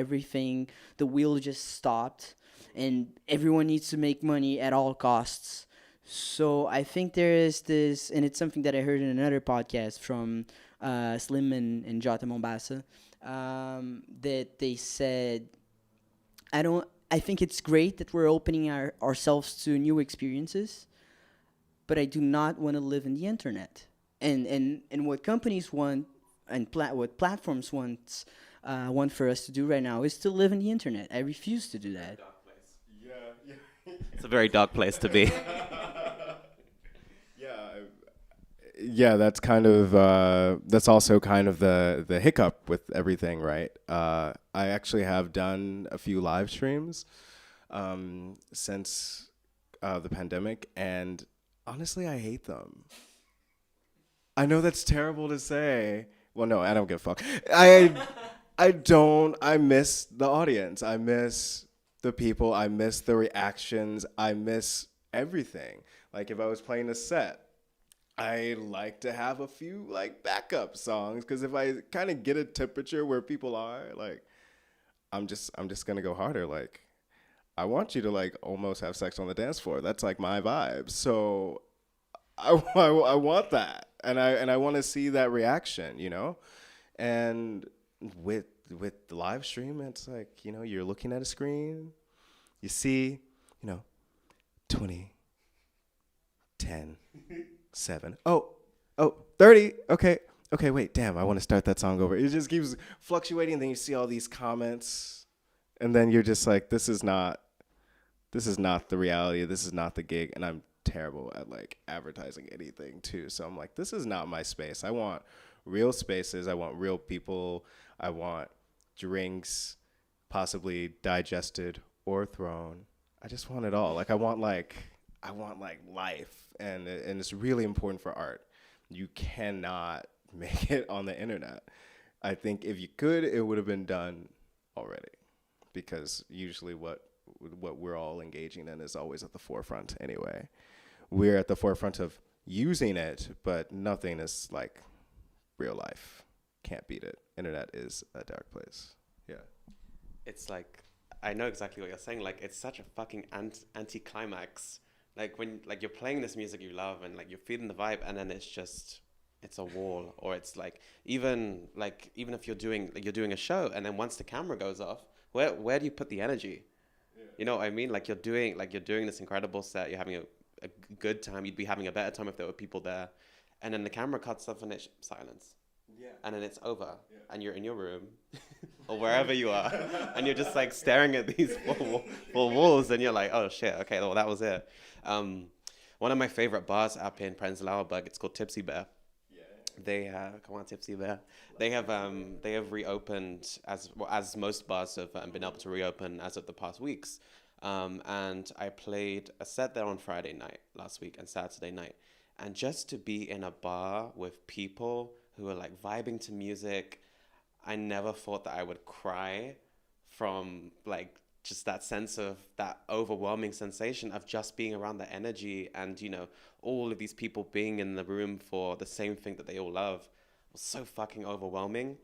the wheel just stopped and everyone needs to make money at all costs. So I think there is this, and it's something that I heard in another podcast from Slim and Jota Mombasa, that they said, I think it's great that we're opening ourselves to new experiences, but I do not want to live in the internet. And what companies want and what platforms want for us to do right now is to live in the internet. I refuse to do that. Yeah. It's a very dark place to be. Yeah, that's kind of that's also kind of the hiccup with everything, right? I actually have done a few live streams since the pandemic, and honestly, I hate them. I know that's terrible to say. Well, no, I don't give a fuck. I don't. I miss the audience. I miss the people. I miss the reactions. I miss everything. Like if I was playing a set, I like to have a few like backup songs, because if I kind of get a temperature where people are, like, I'm just gonna go harder. Like, I want you to like almost have sex on the dance floor. That's like my vibe. So I want that, and I want to see that reaction, And with the live stream, it's like, you're looking at a screen, you see, 20, 10. 7. Oh, 30. Okay, wait, damn, I want to start that song over. It just keeps fluctuating, and then you see all these comments, and then you're just like, this is not the reality, this is not the gig. And I'm terrible at like advertising anything too. So I'm like, this is not my space. I want real spaces, I want real people, I want drinks, possibly digested or thrown. I just want it all. Like, I want like I want like life, and it's really important for art. You cannot make it on the internet. I think if you could, it would have been done already, because usually what we're all engaging in is always at the forefront anyway. We're at the forefront of using it, but nothing is like real life. Can't beat it. Internet is a dark place. Yeah. It's like, I know exactly what you're saying. Like, it's such a fucking anti-climax. Like, when like you're playing this music you love and like you're feeling the vibe, and then it's a wall. Or it's like even if you're doing a show, and then once the camera goes off, where do you put the energy? Yeah. You know what I mean? Like you're doing this incredible set, you're having a good time. You'd be having a better time if there were people there, and then the camera cuts off and it's silence. Yeah. And then it's over, yeah. And you're in your room or wherever you are, and you're just like staring at these four walls, and you're like, oh shit, okay, well that was it. One of my favorite bars up in Prenzlauer Berg, it's called Tipsy Bear. Yeah. They come on, Tipsy Bear. They have reopened as most bars have been able to reopen as of the past weeks. And I played a set there on Friday night last week and Saturday night, and just to be in a bar with people who are like vibing to music, I never thought that I would cry from like just that sense of that overwhelming sensation of just being around the energy, and you know, all of these people being in the room for the same thing that they all love was so fucking overwhelming.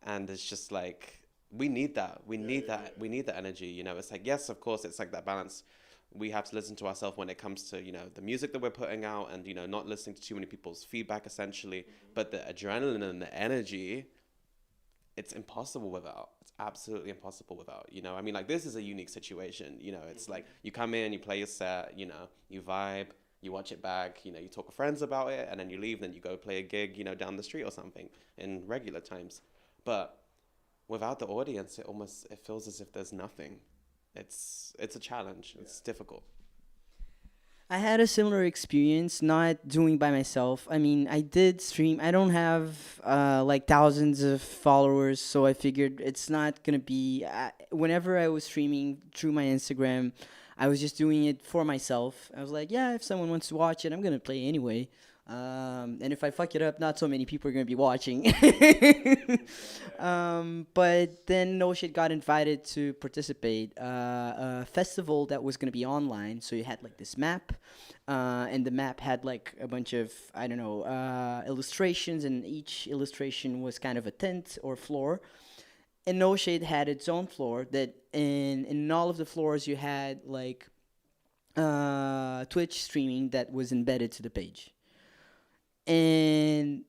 And it's just like, we need that we need that energy, you know. It's like, yes, of course, it's like that balance. We have to listen to ourselves when it comes to, you know, the music that we're putting out, and, you know, not listening to too many people's feedback, essentially. Mm-hmm. But the adrenaline and the energy, it's impossible without. It's absolutely impossible without, you know. I mean, like, this is a unique situation, you know. It's like, you come in, you play your set, you know, you vibe, you watch it back, you know, you talk to friends about it, and then you leave, then you go play a gig, you know, down the street or something in regular times. But without the audience, it feels as if there's nothing. It's a challenge. Yeah. It's difficult. I had a similar experience, not doing by myself. I mean, I did stream. I don't have like thousands of followers, so I figured it's not gonna be. Whenever I was streaming through my Instagram, I was just doing it for myself. I was like, yeah, if someone wants to watch it, I'm gonna play anyway. And if I fuck it up, not so many people are going to be watching. But then No Shit got invited to participate a festival that was going to be online. So you had like this map, and the map had like a bunch of, I don't know, illustrations, and each illustration was kind of a tent or floor. And No Shade had its own floor that in all of the floors you had like Twitch streaming that was embedded to the page. And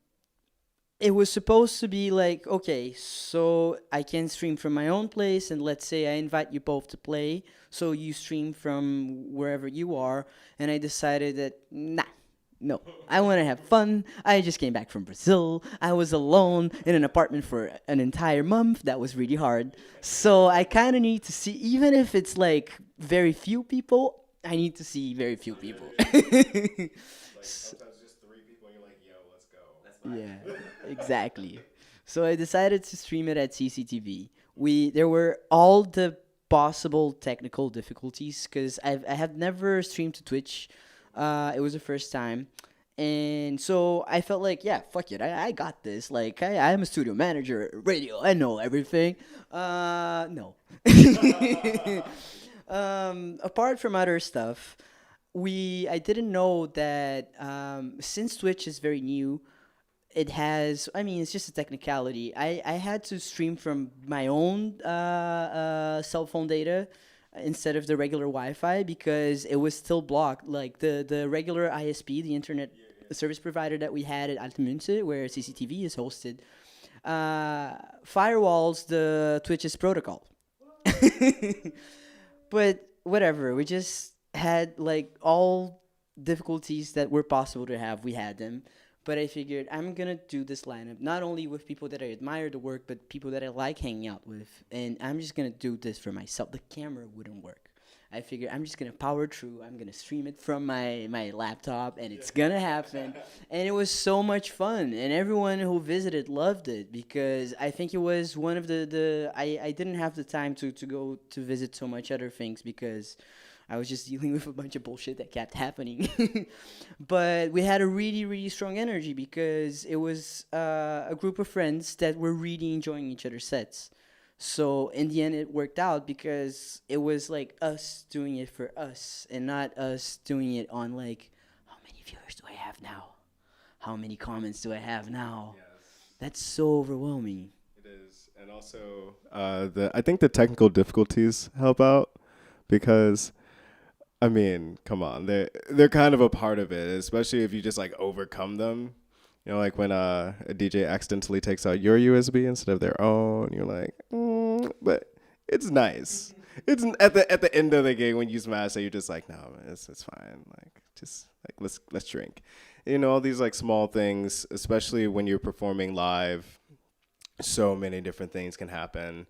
it was supposed to be like, okay, so I can stream from my own place, and let's say I invite you both to play, so you stream from wherever you are. And I decided that, no, I want to have fun. I just came back from Brazil. I was alone in an apartment for an entire month. That was really hard. So I kind of need to see, even if it's like very few people, I need to see very few people. Yeah, exactly. So I decided to stream it at CCTV. There were all the possible technical difficulties because I have never streamed to Twitch. It was the first time. And so I felt like, yeah, fuck it. I got this. Like, I'm a studio manager at radio. I know everything. No. Apart from other stuff, I didn't know that since Twitch is very new, it's just a technicality. I had to stream from my own cell phone data instead of the regular Wi-Fi because it was still blocked. Like the regular ISP, the internet service provider that we had at Altamünze, where CCTV is hosted, firewalls the Twitch's protocol. But whatever, we just had like all difficulties that were possible to have. We had them. But I figured I'm going to do this lineup, not only with people that I admire the work, but people that I like hanging out with. And I'm just going to do this for myself. The camera wouldn't work. I figured I'm just gonna power through. I'm gonna stream it from my laptop, and it's gonna happen. And it was so much fun, and everyone who visited loved it because I think it was one of I didn't have the time to go to visit so much other things because I was just dealing with a bunch of bullshit that kept happening. But we had a really, really strong energy because it was a group of friends that were really enjoying each other's sets. So in the end, it worked out because it was like us doing it for us and not us doing it on like, how many viewers do I have now? How many comments do I have now? Yes. That's so overwhelming. It is, and also I think the technical difficulties help out because I mean, come on, they're kind of a part of it, especially if you just like overcome them. You know, like when a DJ accidentally takes out your USB instead of their own, you're like, but it's nice. It's at the end of the game when you smash it, you're just like, no, man, it's fine. Like just like let's drink. You know, all these like small things, especially when you're performing live. So many different things can happen,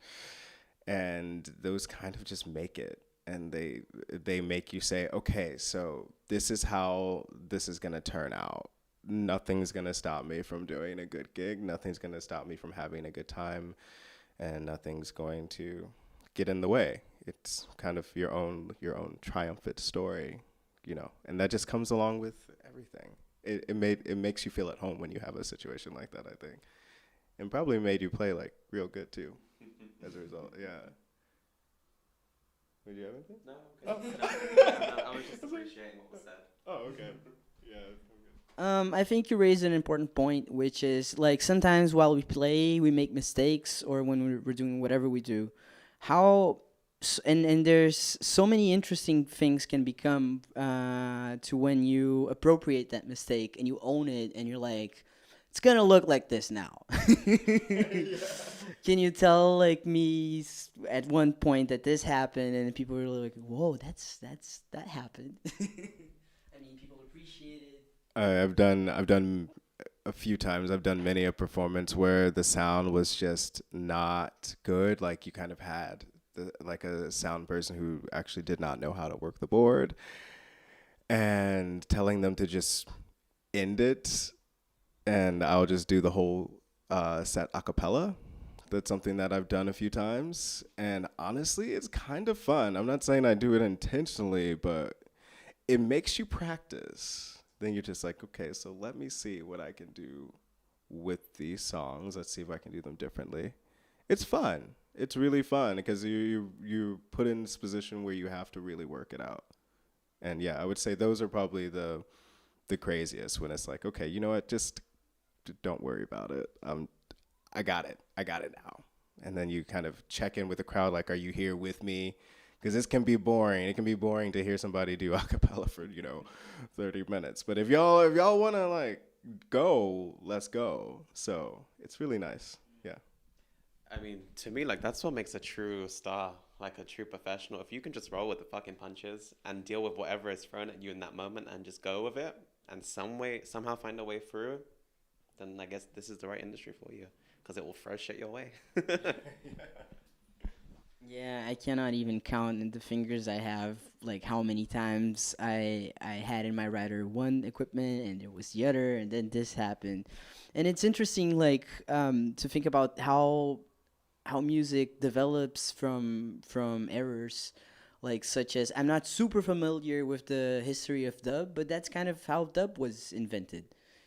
and those kind of just make it. And they make you say, okay, so this is how this is gonna turn out. Nothing's gonna stop me from doing a good gig. Nothing's gonna stop me from having a good time, and nothing's going to get in the way. It's kind of your own triumphant story, you know, and that just comes along with everything. It makes you feel at home when you have a situation like that, I think, and probably made you play like real good too, as a result. Yeah. Did you have anything? No, okay. No, I was just appreciating what was said. Oh, okay. Yeah. I think you raised an important point, which is like sometimes while we play, we make mistakes, or when we're doing whatever we do. And there's so many interesting things can become to when you appropriate that mistake and you own it, and you're like, it's gonna look like this now. Can you tell like me at one point that this happened, and people were like, "Whoa, that happened." I mean, people appreciate it. I've done a few times. I've done many a performance where the sound was just not good. Like you kind of had like a sound person who actually did not know how to work the board, and telling them to just end it, and I'll just do the whole set acapella. That's something that I've done a few times, and honestly, it's kind of fun. I'm not saying I do it intentionally, but it makes you practice. Then you're just like, okay, so let me see what I can do with these songs. Let's see if I can do them differently. It's fun. It's really fun because you put in this position where you have to really work it out. And yeah, I would say those are probably the craziest, when it's like, okay, you know what, just don't worry about it. I got it now. And then you kind of check in with the crowd, like, are you here with me? Because this can be boring. It can be boring to hear somebody do a cappella for 30 minutes. But if y'all want to like go, let's go. So it's really nice. Yeah. I mean, to me, like, that's what makes a true star, like a true professional. If you can just roll with the fucking punches and deal with whatever is thrown at you in that moment and just go with it and somehow find a way through, then I guess this is the right industry for you, because it will throw shit your way. Yeah, I cannot even count in the fingers I have like how many times I had in my rider one equipment and it was the other, and then this happened. And it's interesting like to think about how music develops from errors, like such as, I'm not super familiar with the history of dub, but that's kind of how dub was invented,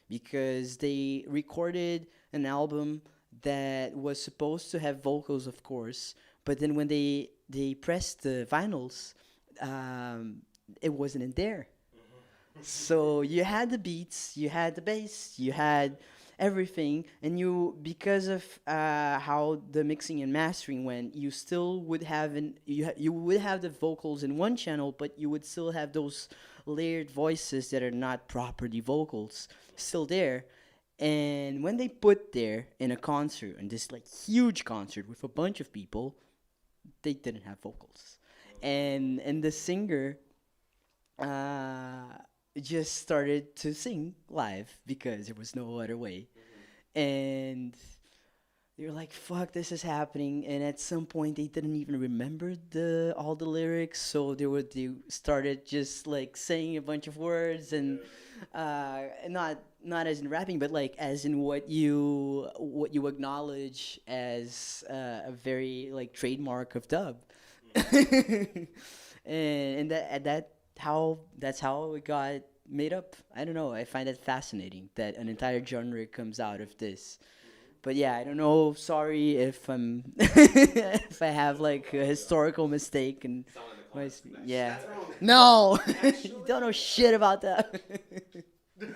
because they recorded an album that was supposed to have vocals, of course, but then when they pressed the vinyls, it wasn't in there. So you had the beats, you had the bass, you had everything, and you, because of how the mixing and mastering went, you still would have you would have the vocals in one channel, but you would still have those layered voices that are not properly vocals still there. And when they put there in a concert, in this like huge concert with a bunch of people, they didn't have vocals, and the singer just started to sing live because there was no other way. And They were like, "Fuck, this is happening," and at some point they didn't even remember the all the lyrics, so they started just like saying a bunch of words and not as in rapping, but like as in what you acknowledge as a very like trademark of dub, and that's how it got made up. I don't know. I find it fascinating that an entire genre comes out of this. But yeah, I don't know. Sorry if I'm if I have like a historical mistake and yeah. No, you don't know shit about that. We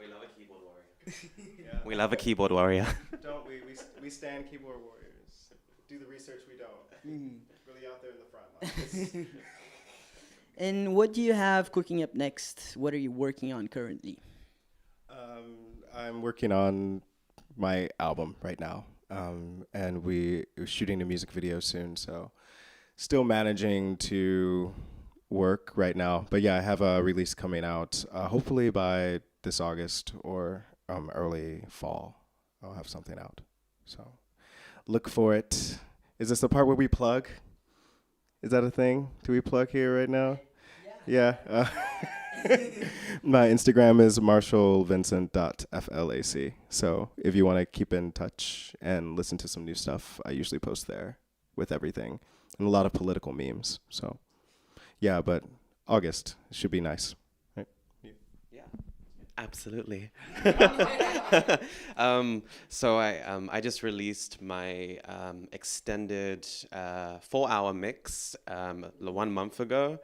love a keyboard warrior. We love a keyboard warrior. Don't we? We stand keyboard warriors. Do the research we don't. Really out there in the front lines. And what do you have cooking up next? What are you working on currently? I'm working on my album right now, and we're shooting a music video soon. So, still managing to work right now. But yeah, I have a release coming out. Hopefully by this August or early fall, I'll have something out. So, look for it. Is this the part where we plug? Is that a thing? Do we plug here right now? Yeah. My Instagram is marshallvincent.flac. So if you want to keep in touch and listen to some new stuff, I usually post there with everything and a lot of political memes. So yeah, but August should be nice. Right? Yeah, absolutely. So I just released my extended 4-hour mix 1 month ago.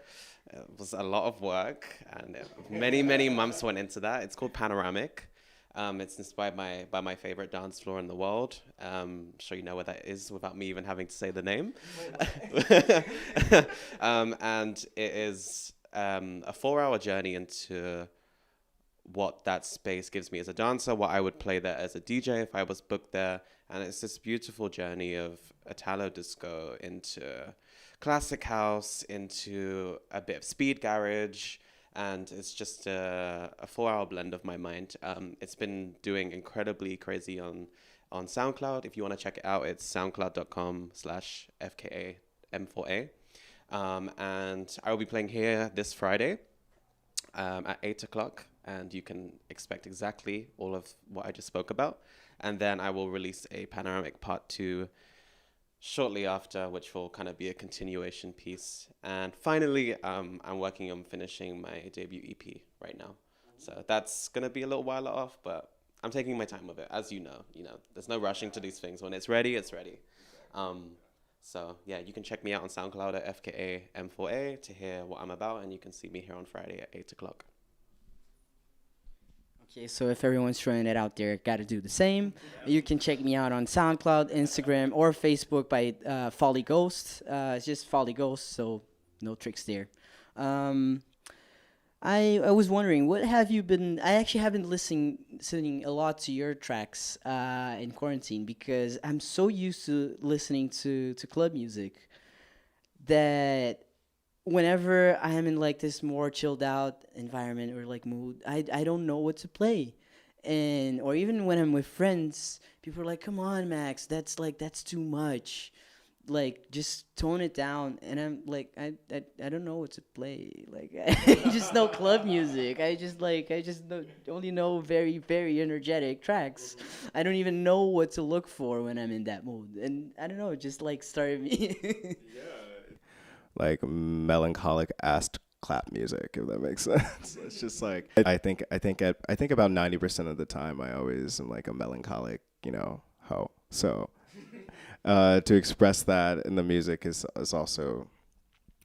It was a lot of work, and many months went into that. It's called Panoramic. It's inspired by my favorite dance floor in the world. I'm sure you know what that is without me even having to say the name. And it is a 4-hour journey into what that space gives me as a dancer, what I would play there as a DJ if I was booked there. And it's this beautiful journey of Italo disco into classic house, into a bit of speed garage, and it's just a 4-hour blend of my mind. It's been doing incredibly crazy on SoundCloud. If you want to check it out, it's soundcloud.com/FKAM4A. And I will be playing here this Friday at 8 o'clock, and you can expect exactly all of what I just spoke about. And then I will release a Panoramic Part 2 shortly after, which will kind of be a continuation piece. And finally, I'm working on finishing my debut EP right now. So that's going to be a little while off, but I'm taking my time with it. As you know, there's no rushing to these things. When it's ready, it's ready. So yeah, you can check me out on SoundCloud at FKAM4A to hear what I'm about, and you can see me here on Friday at 8 o'clock. Okay, so if everyone's trying it out there, gotta do the same. You can check me out on SoundCloud, Instagram, or Facebook by Folly Ghost. It's just Folly Ghost, so no tricks there. I was wondering, what have you been? I actually have been listening a lot to your tracks in quarantine because I'm so used to listening to club music that whenever I am in like this more chilled out environment or like mood, I don't know what to play. And or even when I'm with friends, people are like, "Come on, Max, that's too much. Like just tone it down." And I'm like, I don't know what to play. Like I just know club music. Only know very very energetic tracks. I don't even know what to look for when I'm in that mood. And I don't know, it just like started me. Like melancholic ass clap music, if that makes sense. It's just like I think about 90% of the time I always am like a melancholic, hoe. So to express that in the music is also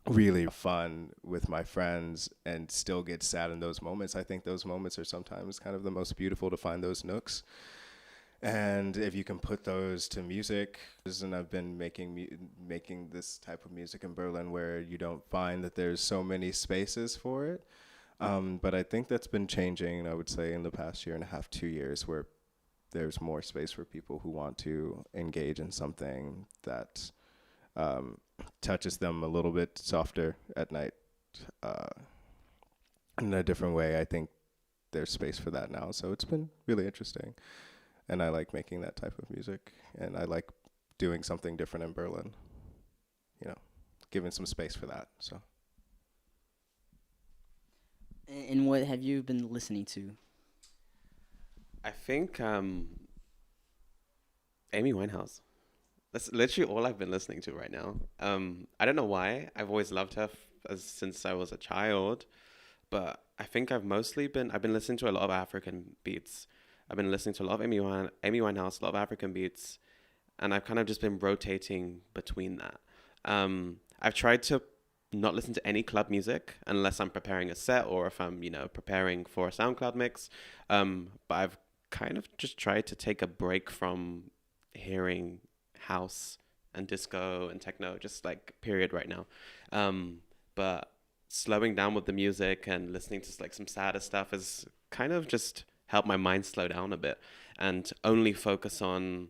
really fun with my friends and still get sad in those moments. I think those moments are sometimes kind of the most beautiful, to find those nooks. And if you can put those to music, and I've been making this type of music in Berlin where you don't find that there's so many spaces for it. But I think that's been changing, I would say, in the past year and a half, 2 years, where there's more space for people who want to engage in something that touches them a little bit softer at night in a different way. I think there's space for that now. So it's been really interesting. and I like making that type of music, and I like doing something different in Berlin. You know, giving some space for that. So. And what have you been listening to? I think Amy Winehouse. That's literally all I've been listening to right now. I don't know why. I've always loved her since I was a child, but I think I've been listening to a lot of African beats. I've been listening to a lot of Amy Winehouse, a lot of African beats, and I've kind of just been rotating between that. I've tried to not listen to any club music unless I'm preparing a set or if I'm, preparing for a SoundCloud mix. But I've kind of just tried to take a break from hearing house and disco and techno, just like period right now. But slowing down with the music and listening to like some sadder stuff has kind of just helped my mind slow down a bit and only focus on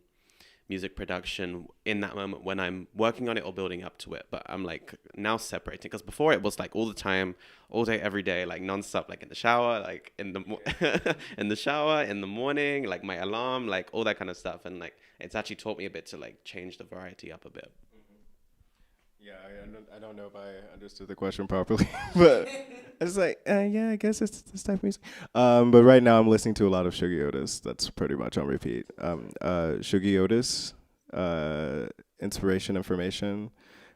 music production in that moment when I'm working on it or building up to it. But I'm like now separating, because before it was like all the time, all day, every day, like nonstop, like in the shower, like in the in the shower, in the morning, like my alarm, like all that kind of stuff. And like it's actually taught me a bit to like change the variety up a bit. Yeah, I don't know if I understood the question properly, but I was like, yeah, I guess it's this type of music. But right now I'm listening to a lot of Sugi Otis. That's pretty much on repeat. Sugi Otis, Inspiration Information,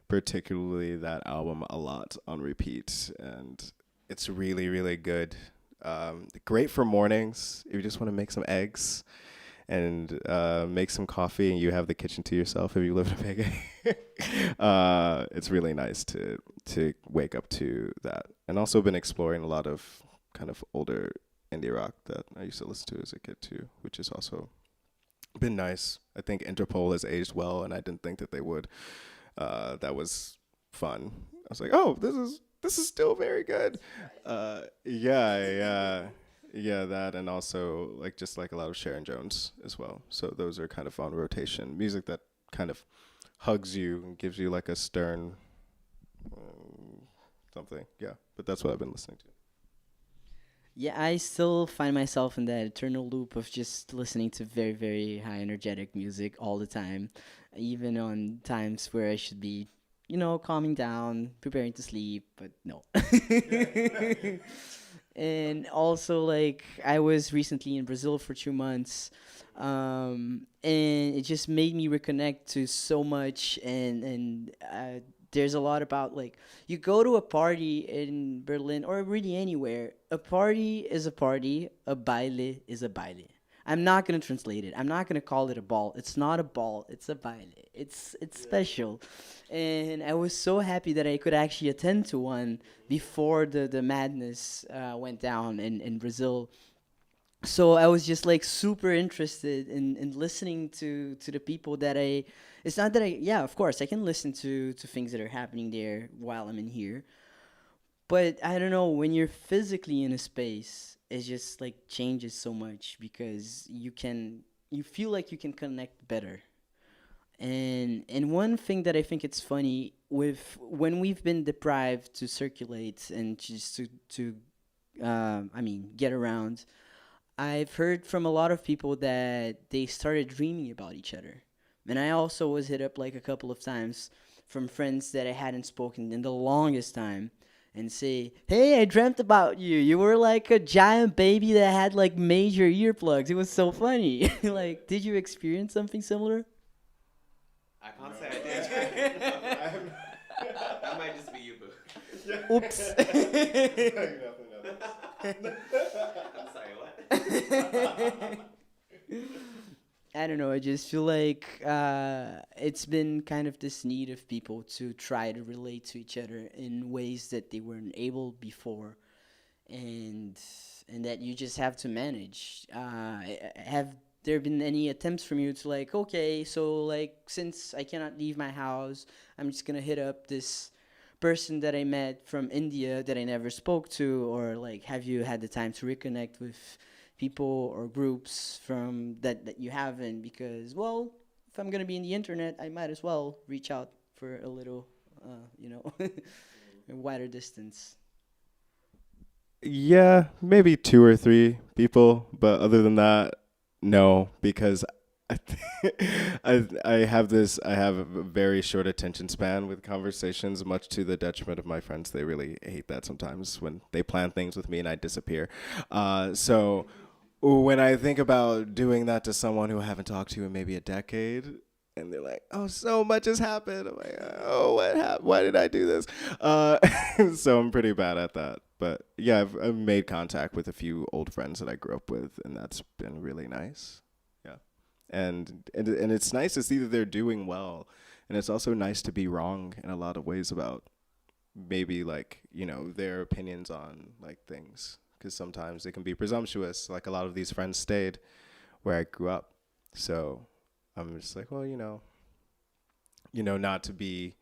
particularly that album a lot on repeat, and it's really, really good. Great for mornings if you just want to make some eggs and make some coffee and you have the kitchen to yourself if you live in a big it's really nice to wake up to that. And also been exploring a lot of kind of older indie rock that I used to listen to as a kid too, which has also been nice. I think Interpol has aged well, and I didn't think that they would. That was fun. I was like, oh, this is still very good. Yeah, that, and also like just like a lot of Sharon Jones as well. So those are kind of on rotation. Music that kind of hugs you and gives you like a stern something. Yeah, but that's what I've been listening to. Yeah, I still find myself in that eternal loop of just listening to very, very high energetic music all the time, even on times where I should be, calming down, preparing to sleep, but no. And also, like, I was recently in Brazil for 2 months, and it just made me reconnect to so much. And there's a lot about, like, you go to a party in Berlin or really anywhere. A party is a party. A baile is a baile. I'm not gonna translate it. I'm not gonna call it a ball. It's not a ball. It's a baile. It's special, and I was so happy that I could actually attend to one before the madness went down in Brazil. So I was just like super interested in listening to the people that I. It's not that I. Yeah, of course I can listen to things that are happening there while I'm in here, but I don't know, when you're physically in a space, it just like changes so much because you feel like you can connect better. And one thing that I think it's funny with when we've been deprived to circulate and just to get around, I've heard from a lot of people that they started dreaming about each other. And I also was hit up like a couple of times from friends that I hadn't spoken in the longest time and say, "Hey, I dreamt about you. You were like a giant baby that had like major earplugs. It was so funny." Like, did you experience something similar? I can't say I did. That might just be you, boo. Oops. I'm sorry, what? I don't know. I just feel like it's been kind of this need of people to try to relate to each other in ways that they weren't able before, and that you just have to manage. Have there been any attempts from you to, like, okay, so like since I cannot leave my house, I'm just gonna hit up this person that I met from India that I never spoke to, or like have you had the time to reconnect with people or groups from that you haven't? Because, well, if I'm gonna be in the internet, I might as well reach out for a little, a wider distance. Yeah, maybe 2 or 3 people, but other than that, No, because I, I have a very short attention span with conversations, much to the detriment of my friends. They really hate that sometimes when they plan things with me and I disappear. So when I think about doing that to someone who I haven't talked to in maybe a decade, and they're like, "Oh, so much has happened." I'm like, "Oh, what happened? Why did I do this?" So I'm pretty bad at that. But yeah, I've made contact with a few old friends that I grew up with, and that's been really nice. Yeah, and it's nice to see that they're doing well, and it's also nice to be wrong in a lot of ways about maybe like their opinions on like things, because sometimes they can be presumptuous. Like a lot of these friends stayed where I grew up, so I'm just like, well, not to be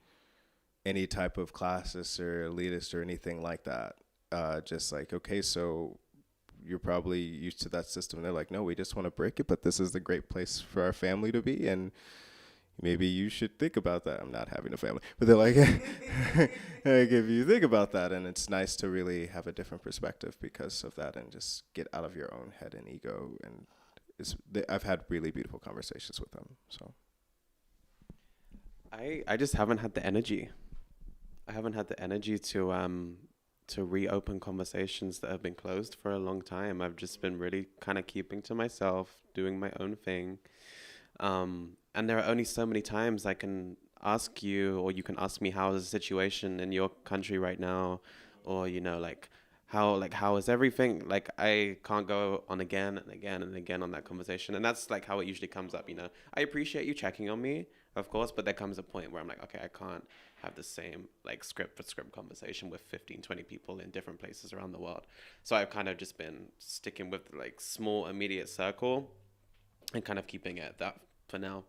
any type of classist or elitist or anything like that. Just like, okay, so you're probably used to that system. And they're like, no, we just want to break it, but this is the great place for our family to be, and maybe you should think about that. I'm not having a family, but they're like, like, if you think about that, and it's nice to really have a different perspective because of that, and just get out of your own head and ego. And I've had really beautiful conversations with them. So I just haven't had the energy. I haven't had the energy to reopen conversations that have been closed for a long time. I've just been really kind of keeping to myself, doing my own thing. And there are only so many times I can ask you, or you can ask me, how is the situation in your country right now, or how is everything? Like, I can't go on again and again and again on that conversation, and that's like how it usually comes up. I appreciate you checking on me, of course, but there comes a point where I'm like, okay, I can't have the same like script for script conversation with 15, 20 people in different places around the world. So I've kind of just been sticking with like small immediate circle and kind of keeping it at that for now.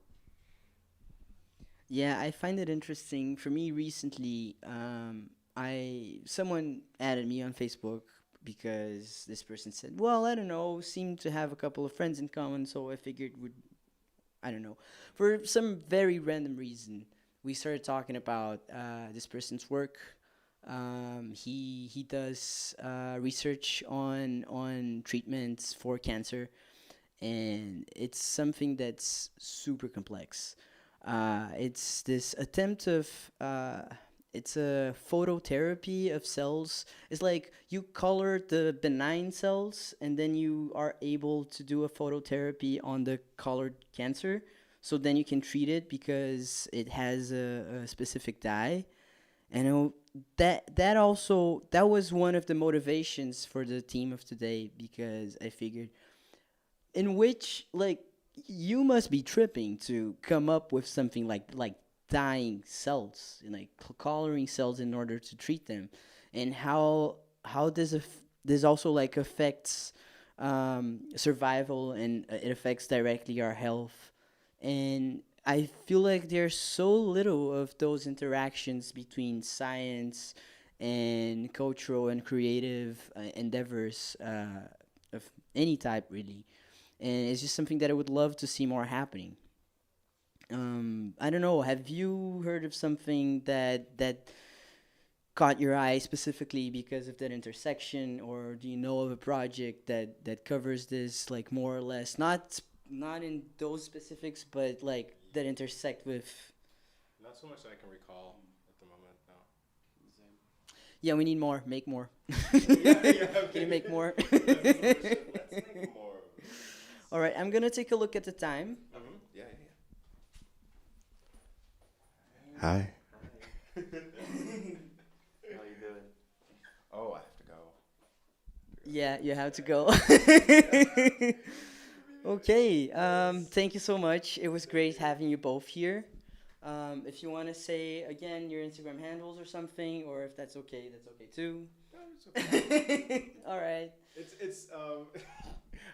Yeah, I find it interesting. For me, recently, I someone added me on Facebook because this person said, "Well, I don't know, seem to have a couple of friends in common, so I figured would I don't know, for some very random reason, we started talking about this person's work. He does research on treatments for cancer, and it's something that's super complex. It's this attempt of it's a phototherapy of cells. It's like you color the benign cells, and then you are able to do a phototherapy on the colored cancer. So then you can treat it because it has a specific dye. And that was one of the motivations for the team of today, because I figured, in which, like, you must be tripping to come up with something like dying cells and like coloring cells in order to treat them, and how this also like affects survival, and it affects directly our health. And I feel like there's so little of those interactions between science and cultural and creative endeavors of any type, really. And it's just something that I would love to see more happening. I don't know. Have you heard of something that caught your eye specifically because of that intersection, or do you know of a project that covers this, like, more or less? Not in those specifics, but like that intersect with. not so much that I can recall at the moment. No. Yeah, we need more. Make more. Yeah. Can you make more? Let's make more. All right, I'm gonna take a look at the time. Yeah. Hi. How you doing? Oh, I have to go. Yeah, you have to go. Okay. Thank you so much. It was great having you both here. If you want to say again your Instagram handles or something, or if that's okay too. No, it's okay. All right. It's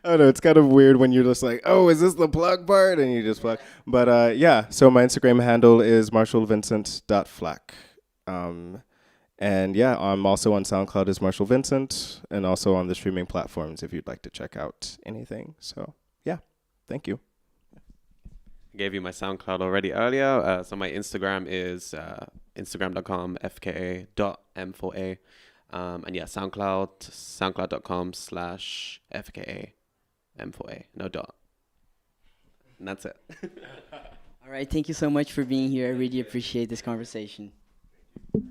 I don't know, it's kind of weird when you're just like, oh, is this the plug part? And you just plug. But yeah, so my Instagram handle is marshallvincent.flack. And yeah, I'm also on SoundCloud as Marshall Vincent, and also on the streaming platforms if you'd like to check out anything. So yeah, thank you. I gave you my SoundCloud already earlier. So my Instagram is instagram.com fka.m4a. And yeah, SoundCloud, soundcloud.com/fka m4a. No dot. And that's it. All right, thank you so much for being here. I really appreciate this conversation. Enjoy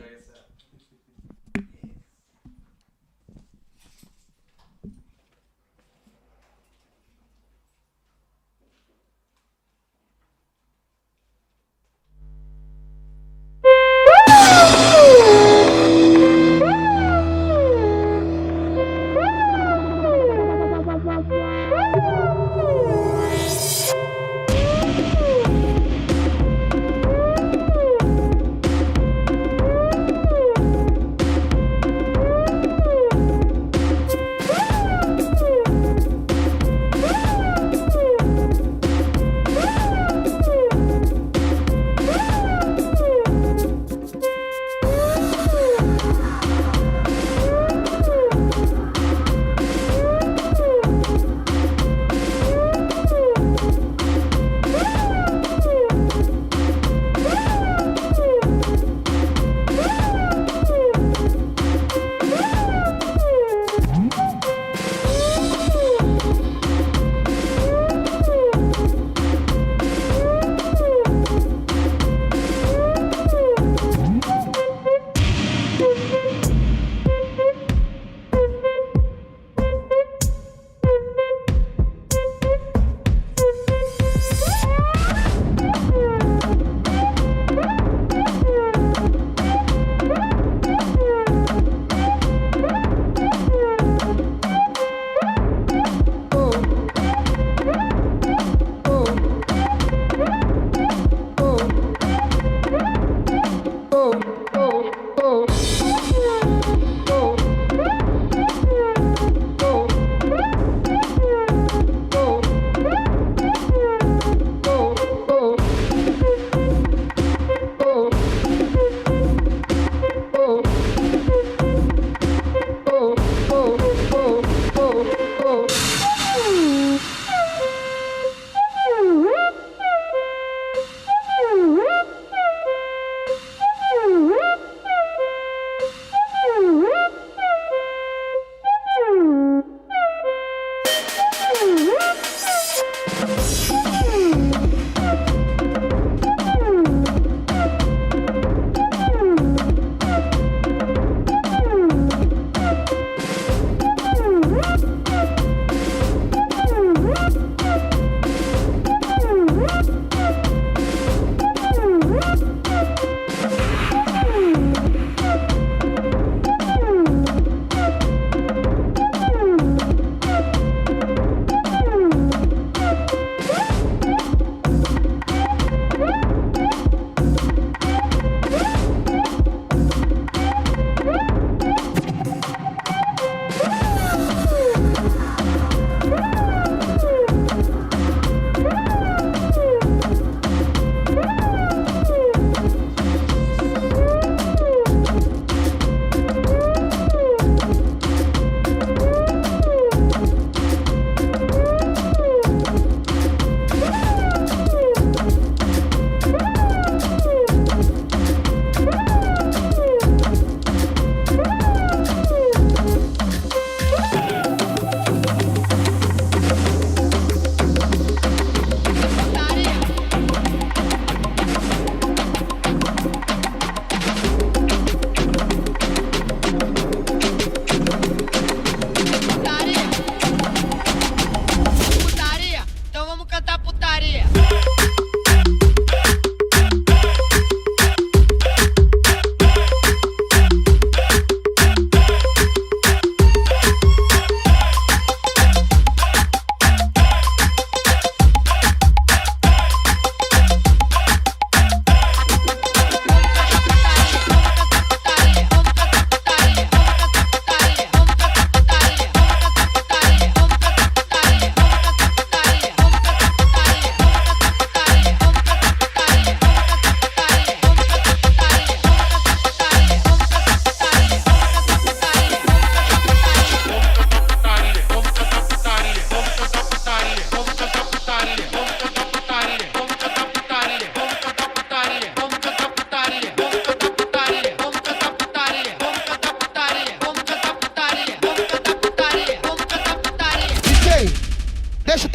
yourself.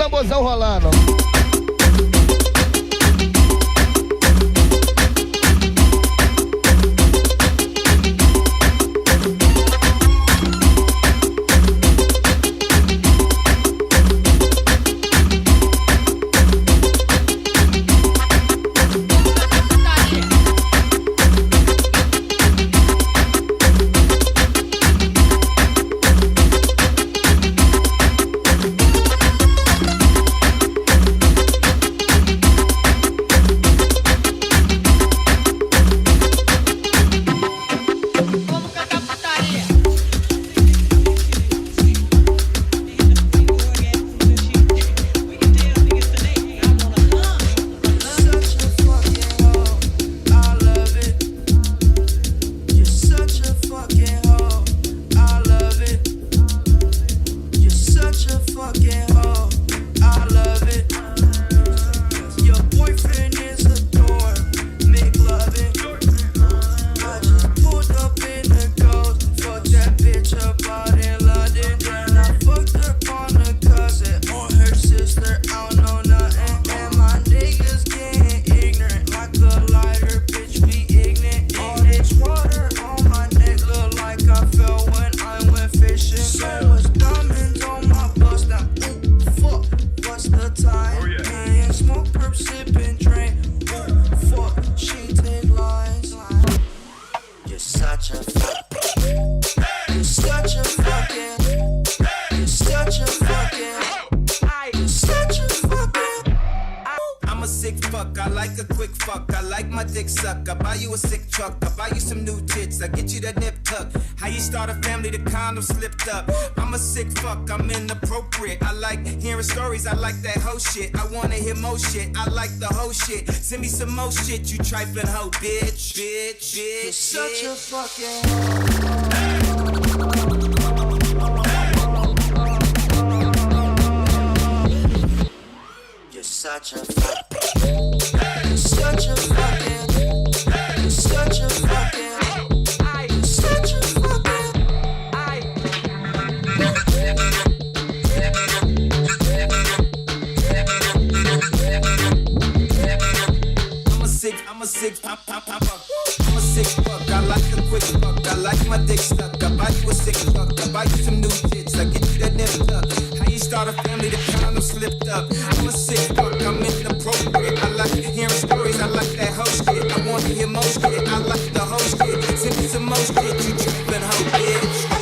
tamborzão rolando. Slipped up. I'm a sick fuck, I'm inappropriate. I like hearing stories, I like that whole shit. I wanna hear more shit, I like the whole shit. Send me some more shit, you trifling hoe, bitch. Bitch, bitch. You're such a fucking You're such a fucking You're such a fucking You're such a fucking I'm a sick fuck. I'm a sick fuck. I like a quick fuck. I like my dick stuck. I buy you a sick fuck. I buy you some new tits. I get you that nip tuck. How you start a family? The condom slipped up. I'm a sick fuck. I'm inappropriate. I like hearing stories. I like that whole shit. I want to hear more shit. I like the whole shit. Send me some more shit. You tripping hoe, bitch.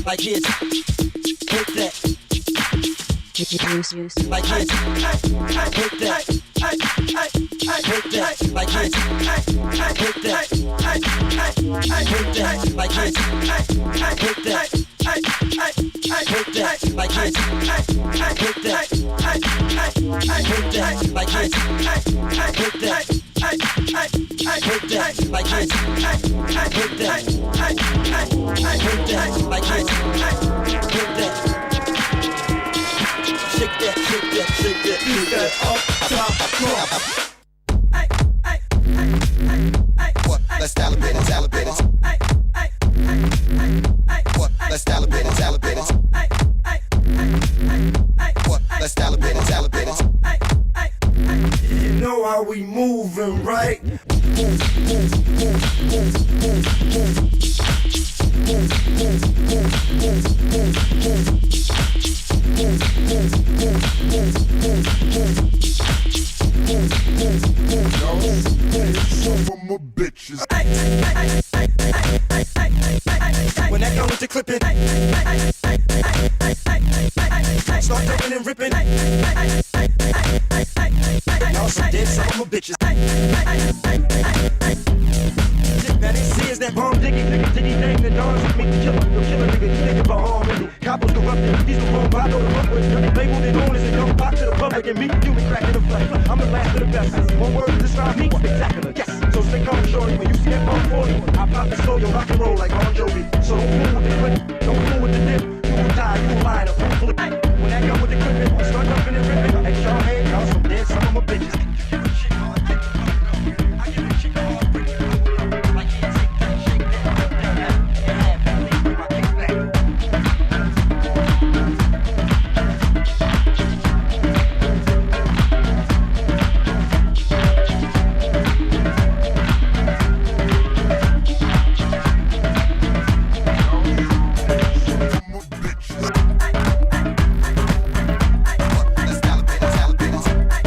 like this. Hit that. Use. Like this. Hit that. Hit that. Like this. Hit that. Hit that. Like this. Hit that. Hit that. Like this. Hit that. Hit that. Like this. Hit that. Hit that. Like this. Hit that. Hit that. Like this. Hit that. Shake that, shake that, shake that, shake that up, top, drop. What? Let's celebrate it, celebrate it. What? Let's celebrate it, celebrate it. What? Let's celebrate it, celebrate it. You know how we moving, right? Move, move, move, move, move, move, move. Move, move, move, move, move, move. Move, move, move, move, move, move. Move, move, move, move. Some of my bitches. When that gun with the clipping, start dumping and ripping. Y'all some dead some of my bitches. Now they see is that bomb diggy, nigga, diggy thing, the dogs with me, the killer nigga, you think about harmony. Coppers corrupted, these the wrong I know the rubbers. Labeled and known as a young pop to the public, and me, you the crack of the flesh. I'm the last of the best. One word to describe me, spectacular, yes. So stay calm, shorty, when you see that bomb 40, I pop and slow your rock and roll like Bon Jovi. So don't fool with the clip, don't fool with the dip. You will die, you will line up, flip. When that gun with the clip, start dumping and ripping. Hey, y'all, hey, y'all some dead, some of my bitches. Let's celebrate it, celebrate it.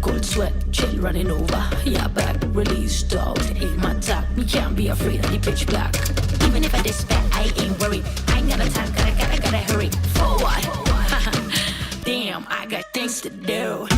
Cold sweat, chill running over. Yeah, back, release, dog. Ain't my type. Me can't be afraid of the pitch black. Even if I dispatch, I ain't worried. I ain't got no time, gotta hurry. Forward. Damn, I got things to do.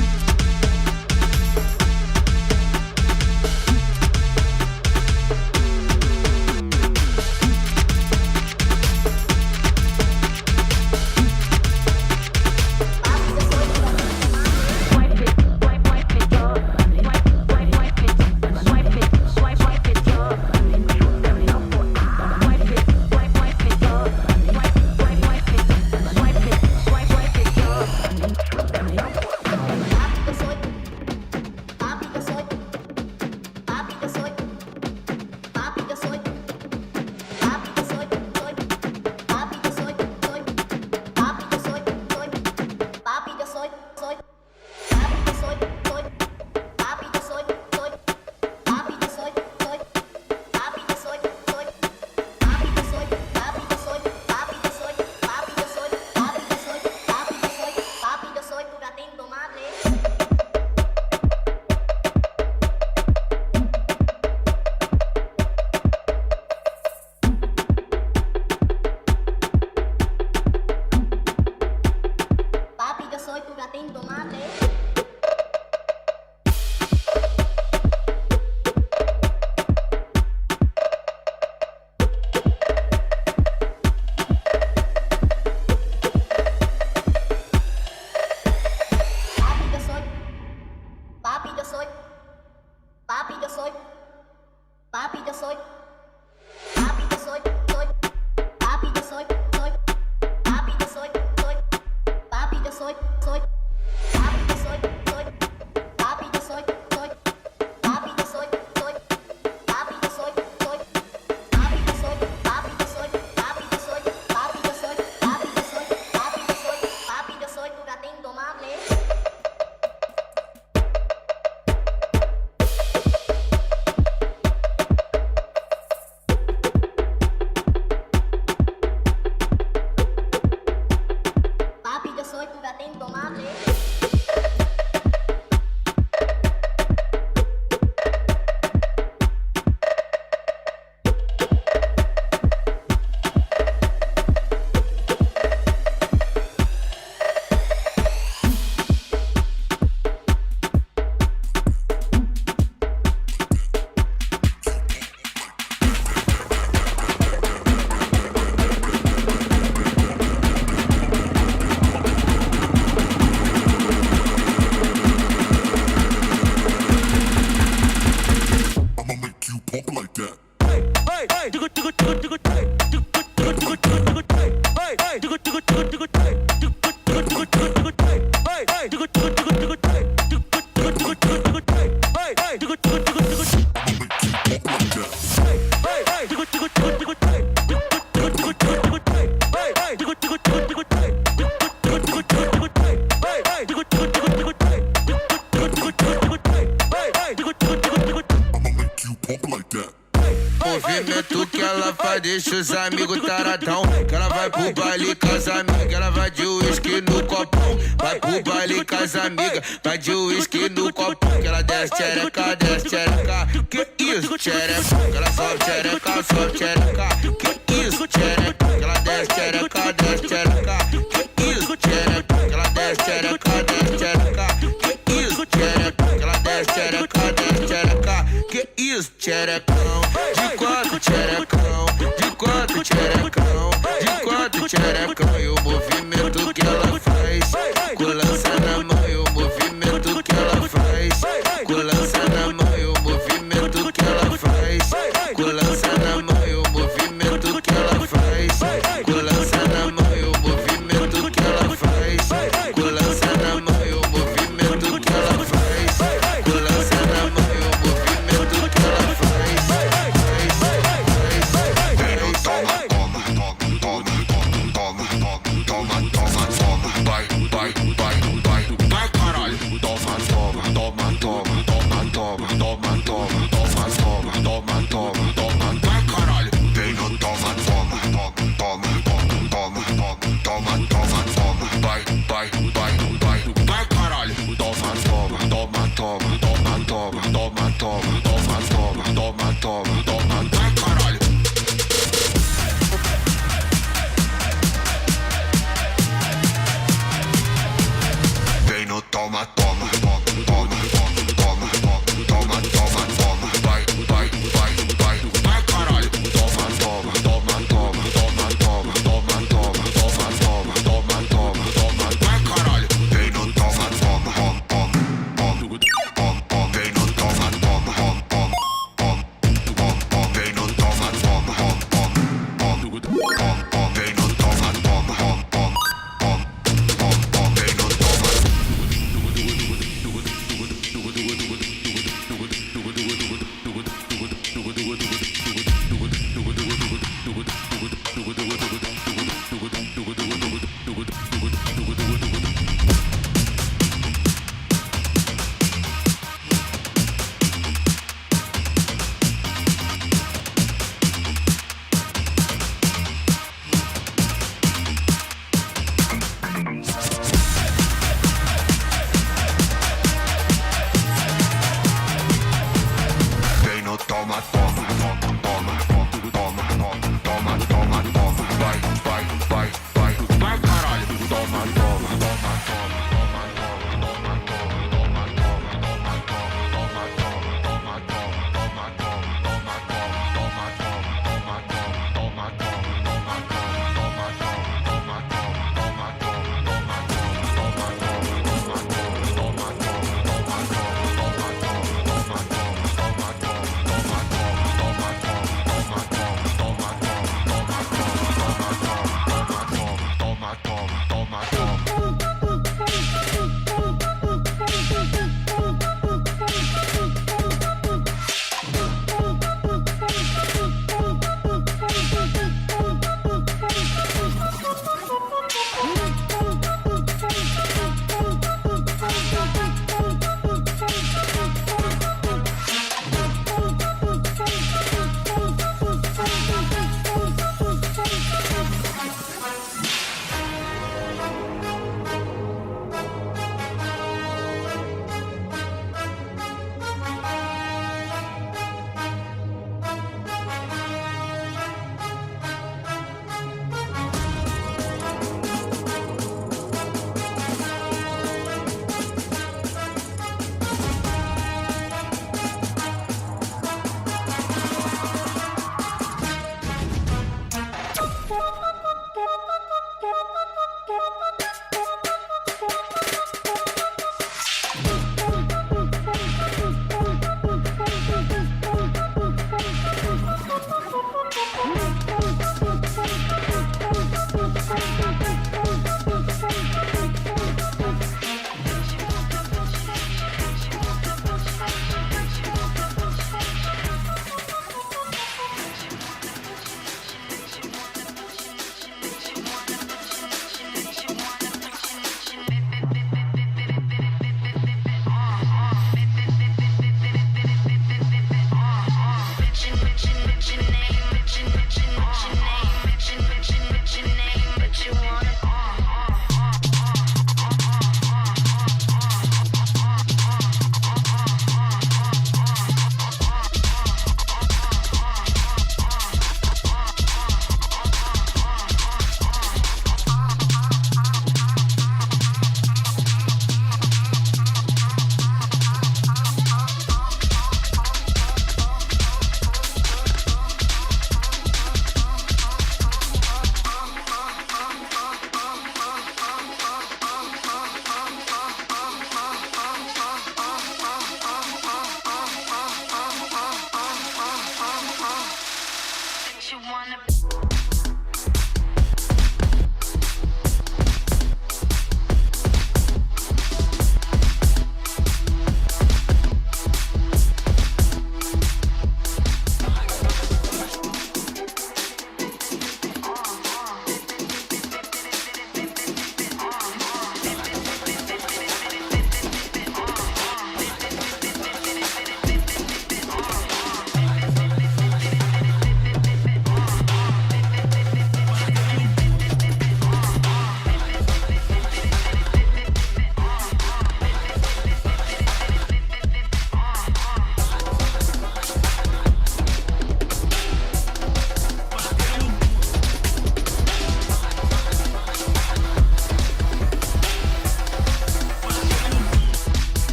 Papi, yo soy. ela deixa os amigos taradão. Que ela vai pro baile com as amigas, ela vai de uísque no copão. Vai pro baile com as amigas, vai de uísque no copão. Que ela desce tchereca, desce tchereca. Que isso, tchereca? Que ela sobe tchereca, sobe tchereca. Que isso, tchereca? Que ela desce tchereca, desce tchereca. Que isso, tchereca? Que ela desce tchereca, desce tchereca. Que isso, tchereca? Que ela desce tchereca, desce tchereca. Que isso, tcherecão? De quatro tcherecão, de quatro tcherecão, de quatro tcherecão. E o movimento que ela faz, com lança na mão. E o movimento que ela faz, com lança na mão. E o movimento que ela faz, com lança na mão. E o movimento que ela faz, com lança na mão. E o movimento que ela faz, com lança na mão. E o movimento que ela faz, com lança na mão. E o movimento que ela faz, vai, vai, vai, vai, vai, caralho. Toma, toma, toma, toma, toma, toma, toma, toma, toma, toma, toma, toma, toma, vai, caralho. Vem no toma, toma, toma, toma, toma, toma, toma, toma, toma, vai, vai, vai, vai, vai, caralho. Toma, toma, toma, toma, toma, toma, toma, toma, toma, toma, toma, toma, toma, vai, caralho. Vem no toma, toma.